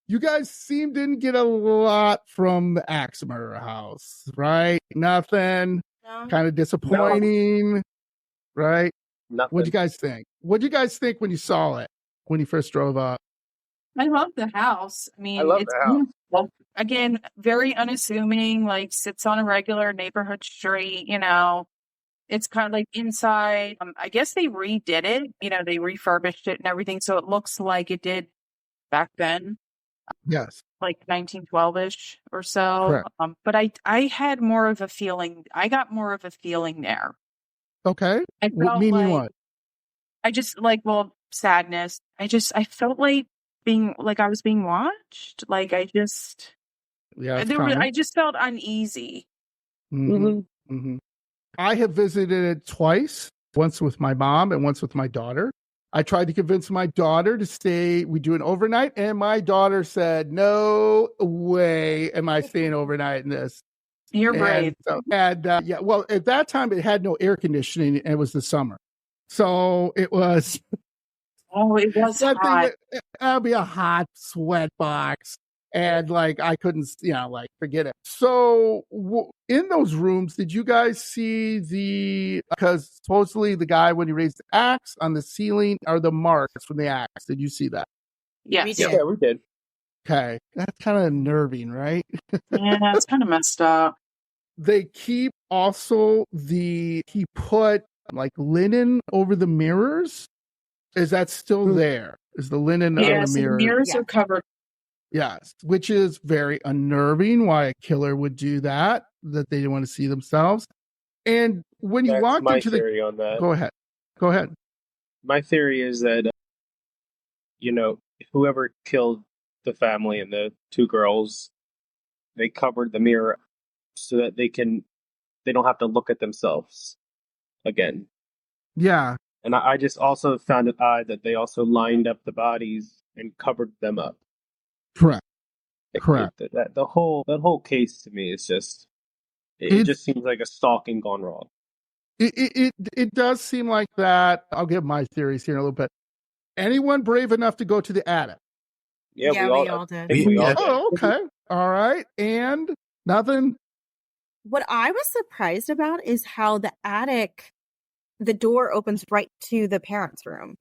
You guys didn't get a lot from the Axe Murder House, right? Nothing.
No.
Kind of disappointing, right?
Nothing.
What'd you guys think? What'd you guys think when you saw it, when you first drove up?
I love the house. I mean,
love
it's
the house.
beautiful. Again, very unassuming, like sits on a regular neighborhood street, you know. It's kind of like inside. I guess they redid it, you know, they refurbished it and everything. So it looks like it did back then.
Yes.
Like 1912-ish or so. But I had more of a feeling. I got more of a feeling there.
Okay.
I felt
meaning
like,
what?
I just sadness. I felt like I was being watched. Like I just felt uneasy.
I have visited it twice, once with my mom and once with my daughter. I tried to convince my daughter to stay. We do an overnight, and my daughter said, "No way am I staying overnight in this."
You're brave.
Well, at that time it had no air conditioning, and it was the summer, so it was.
Oh, it was hot.
That'd be a hot sweat box. And like, I couldn't, forget it. So in those rooms, did you guys see because supposedly the guy, when he raised the axe on the ceiling, are the marks from the axe? Did you see that?
Yes.
Yeah, we did.
Okay. That's kind of unnerving, right?
Yeah, it's kind of messed up.
They keep also he put like linen over the mirrors. Is that still there? Is the linen on the mirrors?
The mirrors are covered.
Yes, which is very unnerving. Why a killer would do that they didn't want to see themselves. And when you walked into
theory on that.
Go ahead.
My theory is that, whoever killed the family and the two girls, they covered the mirror so that they don't have to look at themselves again.
Yeah.
And I just also found it odd that they also lined up the bodies and covered them up.
Correct.
That whole case to me is just it just seems like a stalking gone wrong.
It does seem like that. I'll give my theories here in a little bit. Anyone brave enough to go to the attic?
Yeah, we all did.
Oh, okay. All right. And nothing.
What I was surprised about is how the attic, the door opens right to the parents' room.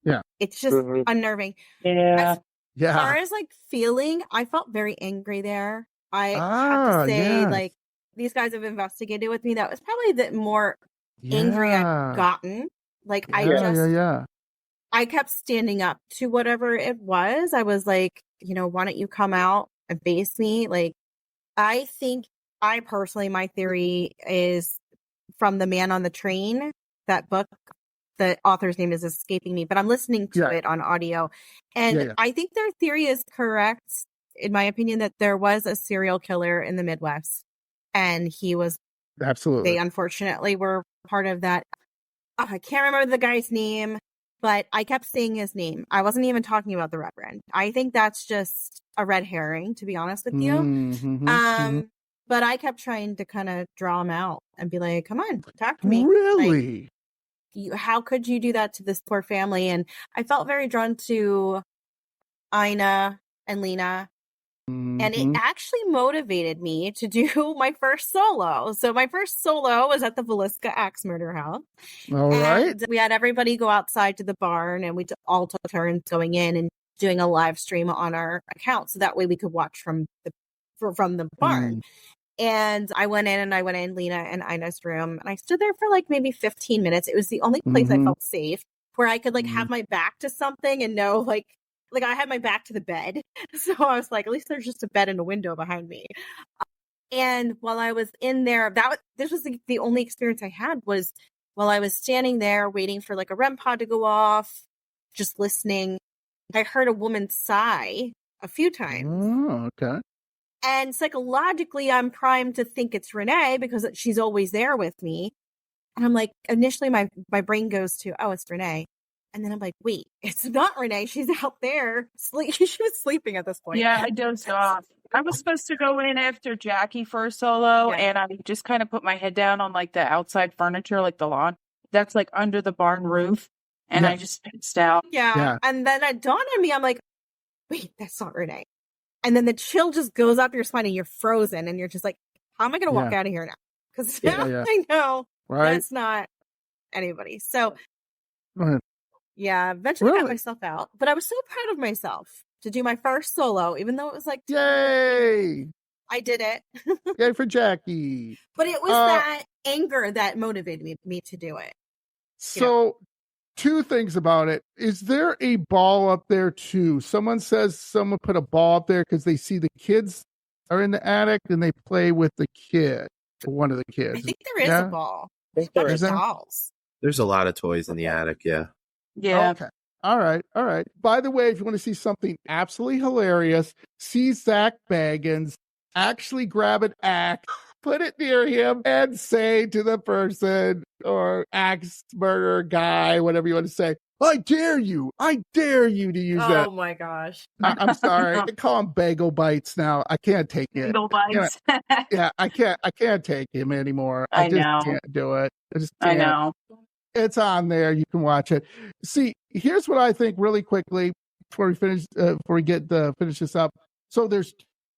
Yeah.
It's just unnerving.
Yeah.
As far as like feeling, I felt very angry there. I have to say, like, these guys have investigated with me. That was probably the more angry I've gotten. Like, I kept standing up to whatever it was. I was like, why don't you come out and face me? Like, I think my theory is from The Man on the Train, that book. The author's name is escaping me, but I'm listening to it on audio. And I think their theory is correct, in my opinion, that there was a serial killer in the Midwest. And he was...
Absolutely.
They unfortunately were part of that. I can't remember the guy's name, but I kept saying his name. I wasn't even talking about the Reverend. I think that's just a red herring, to be honest with you. But I kept trying to kind of draw him out and be like, come on, talk to me.
Really?
Like, how could you do that to this poor family? And I felt very drawn to Ina and Lena. And it actually motivated me to do my first solo. So my first solo was at the Villisca Axe Murder House.
All right.
We had everybody go outside to the barn, and we all took turns going in and doing a live stream on our account. So that way we could watch from the barn. And I went in, Lena and Ina's room, and I stood there for like maybe 15 minutes. It was the only place I felt safe, where I could like have my back to something and know like I had my back to the bed. So I was like, at least there's just a bed and a window behind me. And while I was in there, this was the only experience I had was while I was standing there waiting for like a REM pod to go off, just listening. I heard a woman sigh a few times.
Oh, okay.
And psychologically, I'm primed to think it's Renee because she's always there with me. And I'm like, initially my brain goes to, oh, it's Renee. And then I'm like, wait, it's not Renee. She's out there. She was sleeping at this point.
Yeah, I dozed off. I was supposed to go in after Jackie for a solo, and I just kind of put my head down on like the outside furniture, like the lawn. That's like under the barn roof. And I just passed out.
Yeah. And then it dawned on me, I'm like, wait, that's not Renee. And then the chill just goes up your spine and you're frozen. And you're just like, how am I going to walk out of here now? Because now I know that's not anybody. So, eventually got myself out. But I was so proud of myself to do my first solo, even though it was like,
yay!
I did it.
Yay for Jackie.
But it was that anger that motivated me to do it.
So, two things about it. Is there a ball up there too? Someone says someone put a ball up there because they see the kids are in the attic and they play with the kid, one of the kids.
I think there is a ball.
I think there is
dolls.
There's a lot of toys in the attic, yeah.
Yeah.
Okay. All right. By the way, if you want to see something absolutely hilarious, see Zach Baggins actually grab an axe, put it near him, and say to the person or axe murder guy, whatever you want to say, I dare you to use that.
Oh my gosh.
I'm sorry. I call him Bagel Bites now. I can't take it.
Bagel Bites.
I can't take him anymore. I just can't do it.
I know.
It's on there. You can watch it. See, here's what I think really quickly before we finish this up. So there's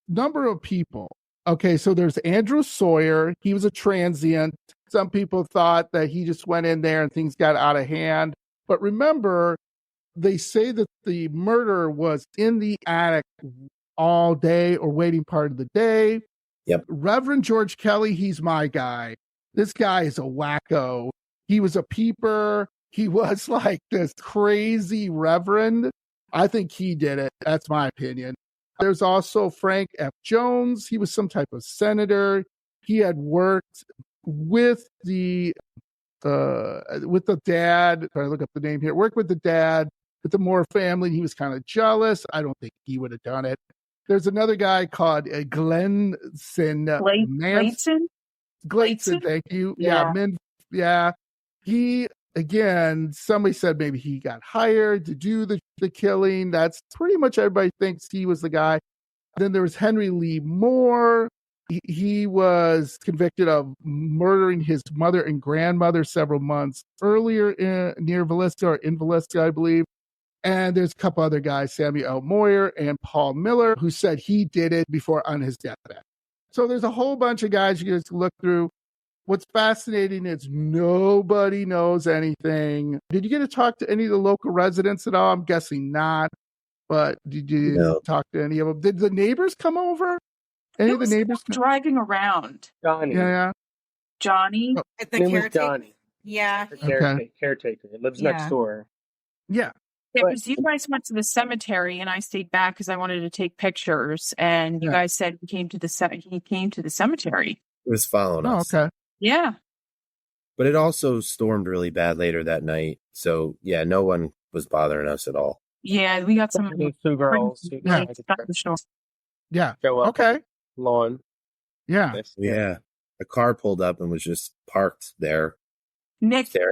number of people. Okay, so there's Andrew Sawyer. He was a transient. Some people thought that he just went in there and things got out of hand. But remember, they say that the murderer was in the attic all day or waiting part of the day.
Yep.
Reverend George Kelly, he's my guy. This guy is a wacko. He was a peeper. He was like this crazy reverend. I think he did it. That's my opinion. There's also Frank F. Jones. He was some type of senator. He had worked with the dad. If I look up the name here, worked with the dad, with the Moore family. He was kind of jealous. I don't think he would have done it. There's another guy called Glenson. Gleason, thank you. Yeah. He, again, somebody said maybe he got hired to do the killing. That's pretty much everybody thinks he was the guy. Then there was Henry Lee Moore. He was convicted of murdering his mother and grandmother several months earlier near Villisca or in Villisca, I believe. And there's a couple other guys, Samuel L. Moyer and Paul Miller, who said he did it before on his deathbed. So there's a whole bunch of guys you can just look through. What's fascinating is nobody knows anything. Did you get to talk to any of the local residents at all? I'm guessing not. But did you talk to any of them? Did the neighbors come over? Any of the neighbors
driving around?
Johnny.
Yeah.
Johnny.
The caretaker.
Johnny.
Yeah.
Caretaker. It lives next door.
Yeah.
Yeah, because you guys went to the cemetery and I stayed back because I wanted to take pictures. And you guys said he came to the cemetery.
It was following us.
Okay.
Yeah.
But it also stormed really bad later that night. So, yeah, no one was bothering us at all.
Yeah, we got some
two girls.
Yeah.
Show up.
Okay.
Lawn.
Yeah.
Yeah. A car pulled up and was just parked there.
Nick
did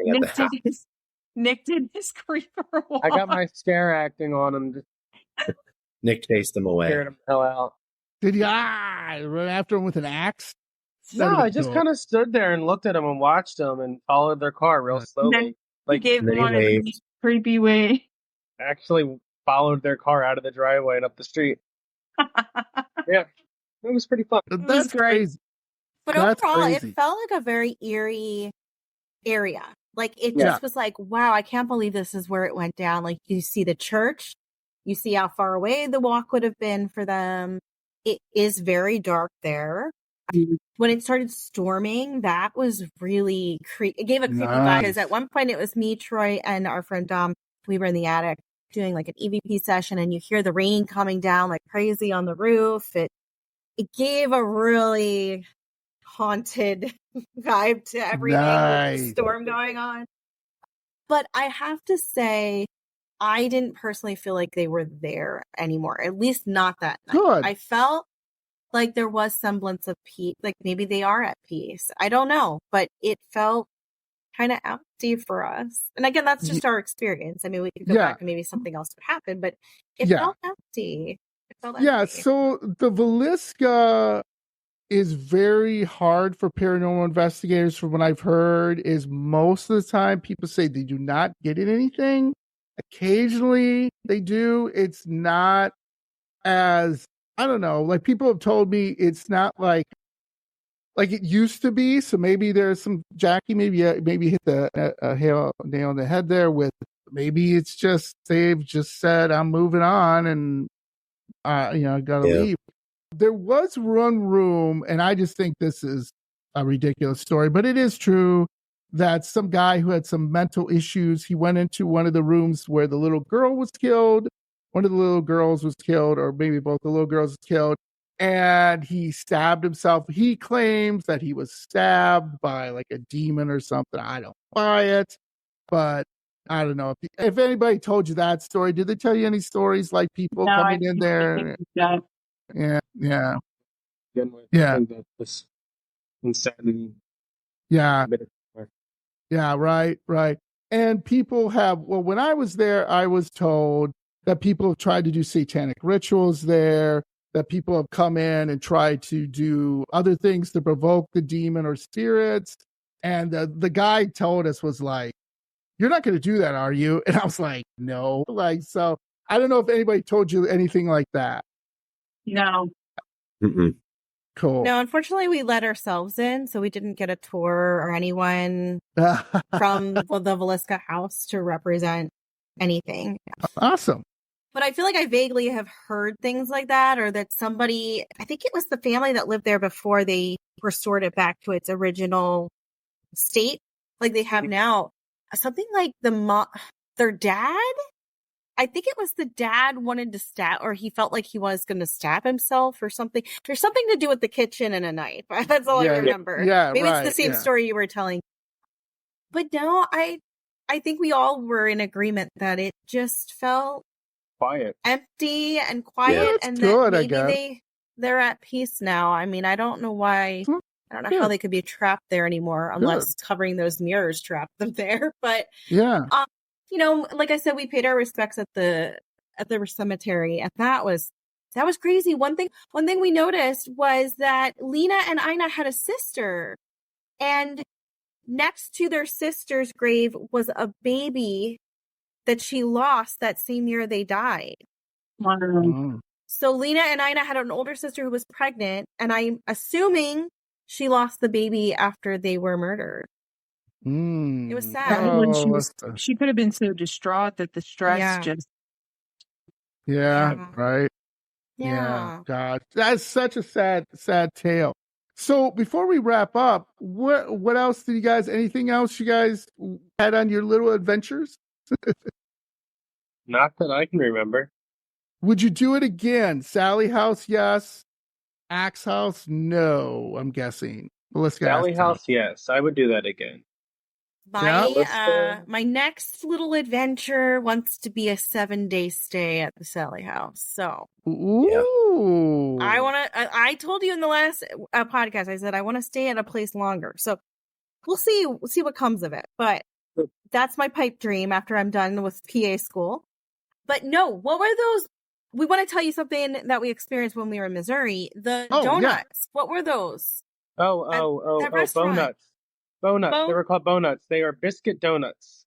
his creeper walk.
I got my scare acting on him.
Nick chased him away.
Scared him hell out.
Did you run after him with an axe?
No, I just kind of stood there and looked at him and watched him and followed their car real slowly.
Like gave them one of the creepy way.
Actually followed their car out of the driveway and up the street. Yeah, it was pretty fun.
That's crazy.
But overall, it felt like a very eerie area. Like it just was like, wow, I can't believe this is where it went down. Like you see the church, you see how far away the walk would have been for them. It is very dark there. When it started storming, that was really creepy. It gave a creepy vibe because at one point it was me, Troy, and our friend Dom. We were in the attic doing like an EVP session, and you hear the rain coming down like crazy on the roof. It gave a really haunted vibe to everything with the storm going on. But I have to say, I didn't personally feel like they were there anymore, at least not that night.
Good.
I felt like there was semblance of peace, like maybe they are at peace. I don't know, but it felt kind of empty for us. And again, that's just our experience. I mean, we could go back and maybe something else would happen, but it felt empty. It felt empty.
So the Villisca is very hard for paranormal investigators. From what I've heard, is most of the time people say they do not get anything. Occasionally they do. It's not as, I don't know, like people have told me it's not like it used to be. So maybe there's some, Jackie, maybe hit the nail on the head there with, maybe it's just they've just said I'm moving on and I gotta leave. There was one room, and I just think this is a ridiculous story, but it is true, that some guy who had some mental issues, he went into one of the rooms where the little girl was killed. One of the little girls was killed, or maybe both the little girls was killed, and he stabbed himself. He claims that he was stabbed by like a demon or something. I don't buy it, but I don't know if anybody told you that story. Did they tell you any stories like people coming in there? Yeah.
Again, that was insanity.
Yeah, right. And people have, when I was there, I was told that people have tried to do satanic rituals there, that people have come in and tried to do other things to provoke the demon or spirits. And the guy told us, was like, "You're not going to do that, are you?" And I was like, "No." Like, so I don't know if anybody told you anything like that.
No.
Mm-mm.
Cool.
No, unfortunately, we let ourselves in, so we didn't get a tour or anyone from the Villisca house to represent anything.
Awesome.
But I feel like I vaguely have heard things like that, or that somebody, I think it was the family that lived there before they restored it back to its original state, like they have now. Something like their dad, I think it was the dad wanted to stab, or he felt like he was going to stab himself or something. There's something to do with the kitchen and a knife. That's all I remember.
Yeah,
maybe it's the same story you were telling. But no, I think we all were in agreement that it just felt
quiet,
empty and quiet, and that maybe they're at peace now. I mean, I don't know why. I don't know how they could be trapped there anymore, unless covering those mirrors trapped them there. But like I said, we paid our respects at the cemetery, and that was crazy. One thing we noticed was that Lena and Ina had a sister, and next to their sister's grave was a baby that she lost that same year they died.
Wow.
So Lena and Ina had an older sister who was pregnant, and I'm assuming she lost the baby after they were murdered. It was sad.
She could have been so distraught that the stress just.
Yeah, right. Yeah, God, that's such a sad tale. So before we wrap up, what else did you guys? Anything else you guys had on your little adventures?
Not that I can remember.
Would you do it again? Sallie house, yes. Axe house, no. I'm guessing.
Sallie house, yes. I would do that again.
My next little adventure wants to be a 7-day stay at the Sallie house. So, I told you in the last podcast, I said I want to stay at a place longer. So we'll see what comes of it. But that's my pipe dream after I'm done with PA school. But no, what were those? We want to tell you something that we experienced when we were in Missouri. The donuts. Yeah. What were those?
Bonuts. They were called Bonuts. They are biscuit donuts.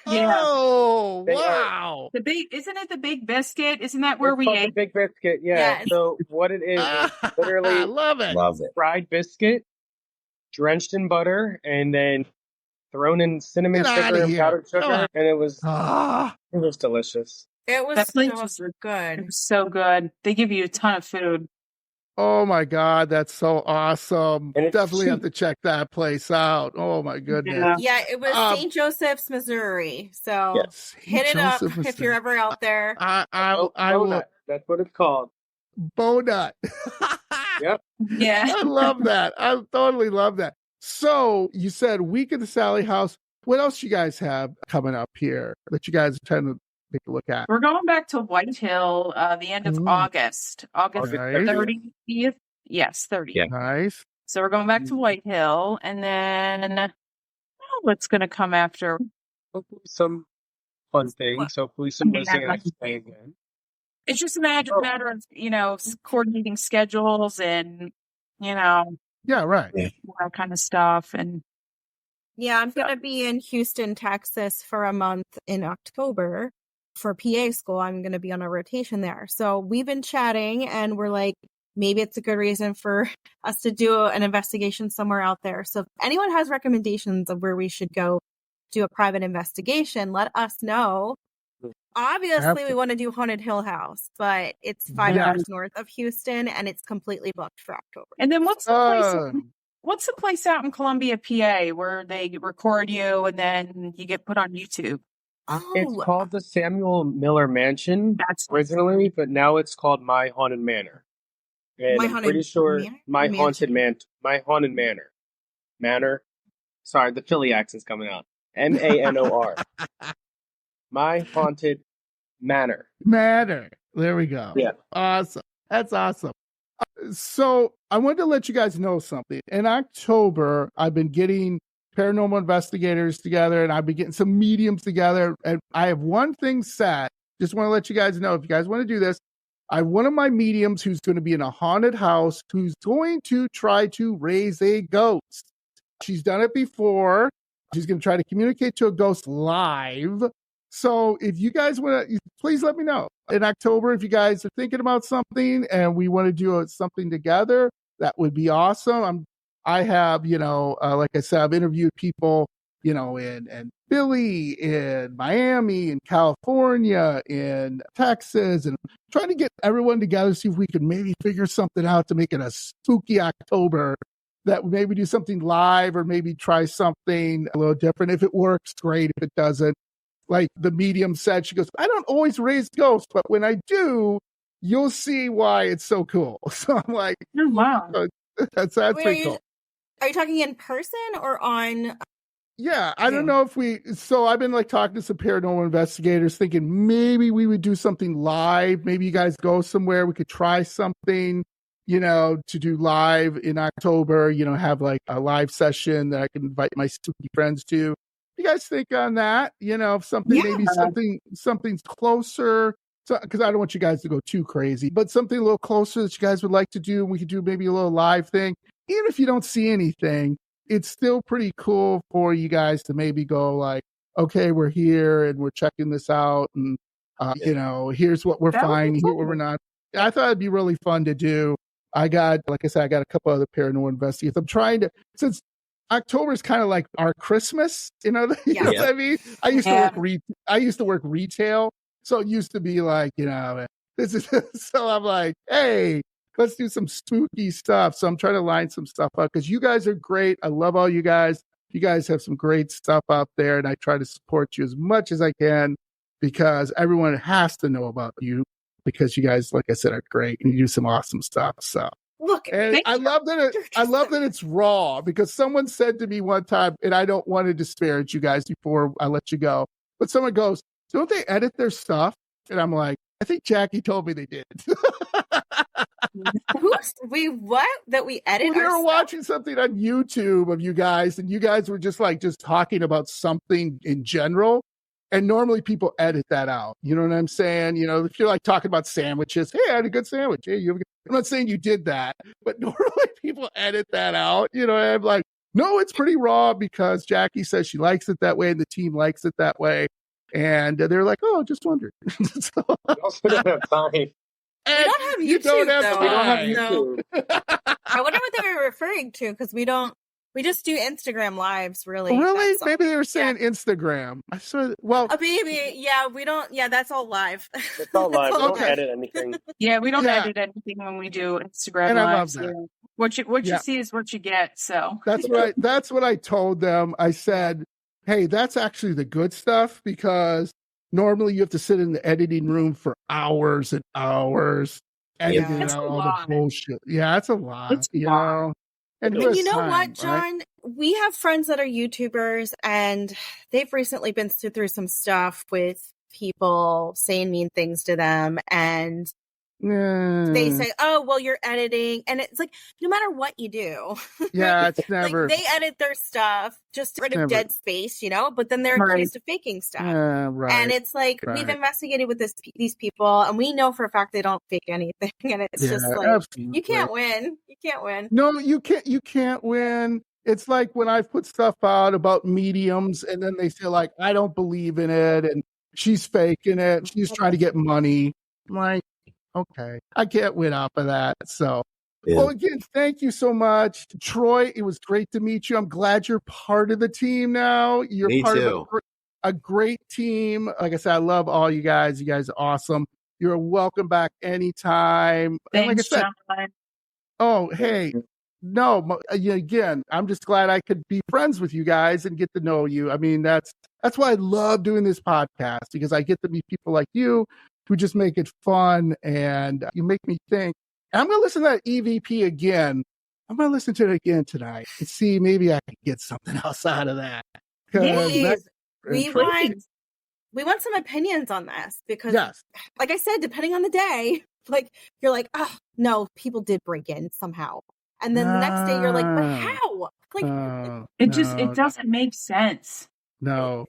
Yeah.
Oh, wow.
Isn't it the Big Biscuit? Isn't that where we ate?
The Big Biscuit, yeah. Yes. So what it is literally
I love it.
Fried biscuit, drenched in butter, and then thrown in cinnamon sugar and powdered sugar, and it was delicious.
It was so good.
It was so good. They give you a ton of food.
Oh my God, that's so awesome. Definitely have to check that place out. Oh my goodness.
Yeah, it was St. Joseph's, Missouri. So hit it up if you're ever out there.
I will.
That's what it's called.
Bonut.
Yep.
Yeah.
I love that. I totally love that. So you said week at the Sallie house. What else you guys have coming up here that you guys are trying to take a look at?
We're going back to White Hill the end of August 30th. Yes, 30th.
Yeah. Nice.
So we're going back to White Hill, and then what's going to come after.
Hopefully some fun things. Hopefully some Lizzie and I can play again.
It's just a matter of, coordinating schedules and,
Yeah, right.
that kind of stuff. And
yeah, I'm going to be in Houston, Texas for a month in October for PA school. I'm going to be on a rotation there. So we've been chatting and we're like, maybe it's a good reason for us to do an investigation somewhere out there. So if anyone has recommendations of where we should go do a private investigation, let us know. Obviously, we want to do Haunted Hill House, but it's 5 hours north of Houston and it's completely booked for October.
And then what's the place out in Columbia, PA, where they record you and then you get put on YouTube?
It's called the Samuel Miller Mansion originally, but now it's called My Haunted Manor. And I'm pretty sure My Haunted Manor. Manor. Sorry, the Philly accent's coming out. MANOR. My Haunted Manor.
There we go.
Yeah.
Awesome. That's awesome. So I wanted to let you guys know something. In October, I've been getting paranormal investigators together and I've been getting some mediums together. And I have one thing set. Just want to let you guys know, if you guys want to do this, I have one of my mediums who's going to be in a haunted house who's going to try to raise a ghost. She's done it before. She's going to try to communicate to a ghost live. So if you guys want to, please let me know. In October, if you guys are thinking about something and we want to do something together, that would be awesome. I have, like I said, I've interviewed people, in Philly, in Miami, in California, in Texas, and trying to get everyone together, see if we can maybe figure something out to make it a spooky October, that maybe do something live or maybe try something a little different. If it works, great. If it doesn't, like the medium said, she goes, I don't always raise ghosts, but when I do, you'll see why it's so cool. So I'm like,
oh, wow.
That's pretty cool.
Are you talking in person or on?
Yeah, I don't know if so I've been talking to some paranormal investigators thinking maybe we would do something live. Maybe you guys go somewhere. We could try something, to do live in October, have a live session that I can invite my spooky friends to. You guys think on that? Maybe something's closer. Because I don't want you guys to go too crazy, but something a little closer that you guys would like to do. We could do maybe a little live thing. Even if you don't see anything, it's still pretty cool for you guys to maybe go okay, we're here and we're checking this out. And, here's what we're finding, here's what we're not. I thought it'd be really fun to do. I got a couple other paranormal investigators. I'm trying to, since October is kind of like our Christmas, you know what I mean? I used to work retail. So it used to be this is, so I'm like, hey, let's do some spooky stuff. So I'm trying to line some stuff up because you guys are great. I love all you guys. You guys have some great stuff out there, and I try to support you as much as I can because everyone has to know about you because you guys, like I said, are great and you do some awesome stuff. So
look,
and I love that it's raw because someone said to me one time, and I don't want to disparage you guys before I let you go, but someone goes, don't they edit their stuff? And I'm like, I think Jackie told me they did.
What? That we edit?
We were watching something on YouTube of you guys, and you guys were just talking about something in general. And normally people edit that out. You know what I'm saying? If you're talking about sandwiches, hey, I had a good sandwich. Hey, I'm not saying you did that, but normally people edit that out. And I'm like, no, it's pretty raw because Jackie says she likes it that way and the team likes it that way. And they're like, oh, just wondered.
We also don't have time.
We don't have YouTube, though.
We don't have YouTube.
I wonder what they were referring to because we just do Instagram lives, really.
Really? Maybe they were saying Instagram. I saw. Well,
maybe. Yeah, we don't. Yeah, that's all live.
It's all live. We don't edit anything.
Yeah, we don't edit anything when we do Instagram
and
lives.
I love that.
What you see is what you get. So
that's right. That's what I told them. I said, hey, that's actually the good stuff because normally you have to sit in the editing room for hours and hours editing out all the bullshit. Yeah, it's a lot.
It's a lot.
And
you know what, John? Right? We have friends that are YouTubers, and they've recently been through some stuff with people saying mean things to them. And They say, oh, well, you're editing. And it's like, no matter what you do.
Yeah, it's never.
Like, they edit their stuff just to get rid of dead space, but then they're accused of faking stuff.
Right.
And it's like, we've investigated with these people, and we know for a fact they don't fake anything. And it's just like, absolutely. You can't win. You can't win.
No, you can't win. It's like when I put stuff out about mediums, and then they say, like, I don't believe in it, and she's faking it. She's trying to get money. I'm like, okay, I can't win off of that. So, well, again, thank you so much, Troy. It was great to meet you. I'm glad you're part of the team now. You're
Me
part
too.
of a great team. Like I said, I love all you guys. You guys are awesome. You're welcome back anytime.
Thanks,
and like I said,
John.
oh, hey. No, again, I'm just glad I could be friends with you guys and get to know you. I mean, that's why I love doing this podcast, because I get to meet people like you who just make it fun, and you make me think. And I'm going to listen to that EVP again. I'm going to listen to it again tonight and see maybe I can get something else out of that.
Please. We want some opinions on this, because, like I said, depending on the day, like, you're like, oh, no, people did break in somehow. And then the next day you're like, but how? Like,
it doesn't make sense.
No.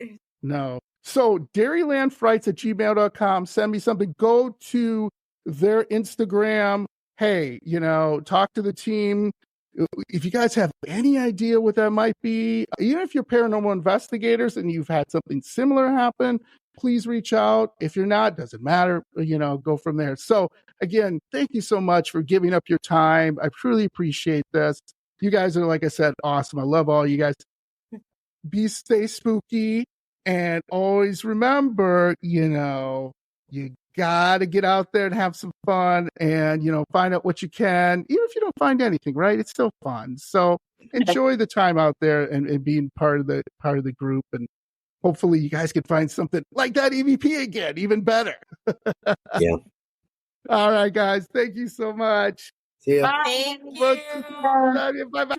So dairylandfrights@gmail.com. Send me something. Go to their Instagram. Hey, talk to the team. If you guys have any idea what that might be, even if you're paranormal investigators and you've had something similar happen, please reach out. If you're not, doesn't matter, go from there. So again, thank you so much for giving up your time. I truly appreciate this. You guys are, like I said, awesome. I love all you guys. Stay spooky, and always remember, you got to get out there and have some fun, and, find out what you can. Even if you don't find anything, right? It's still fun. So enjoy the time out there and being part of the group. And hopefully you guys can find something like that EVP again, even better.
Yeah.
All right, guys. Thank you so much.
See ya.
Thank you.
Bye-bye.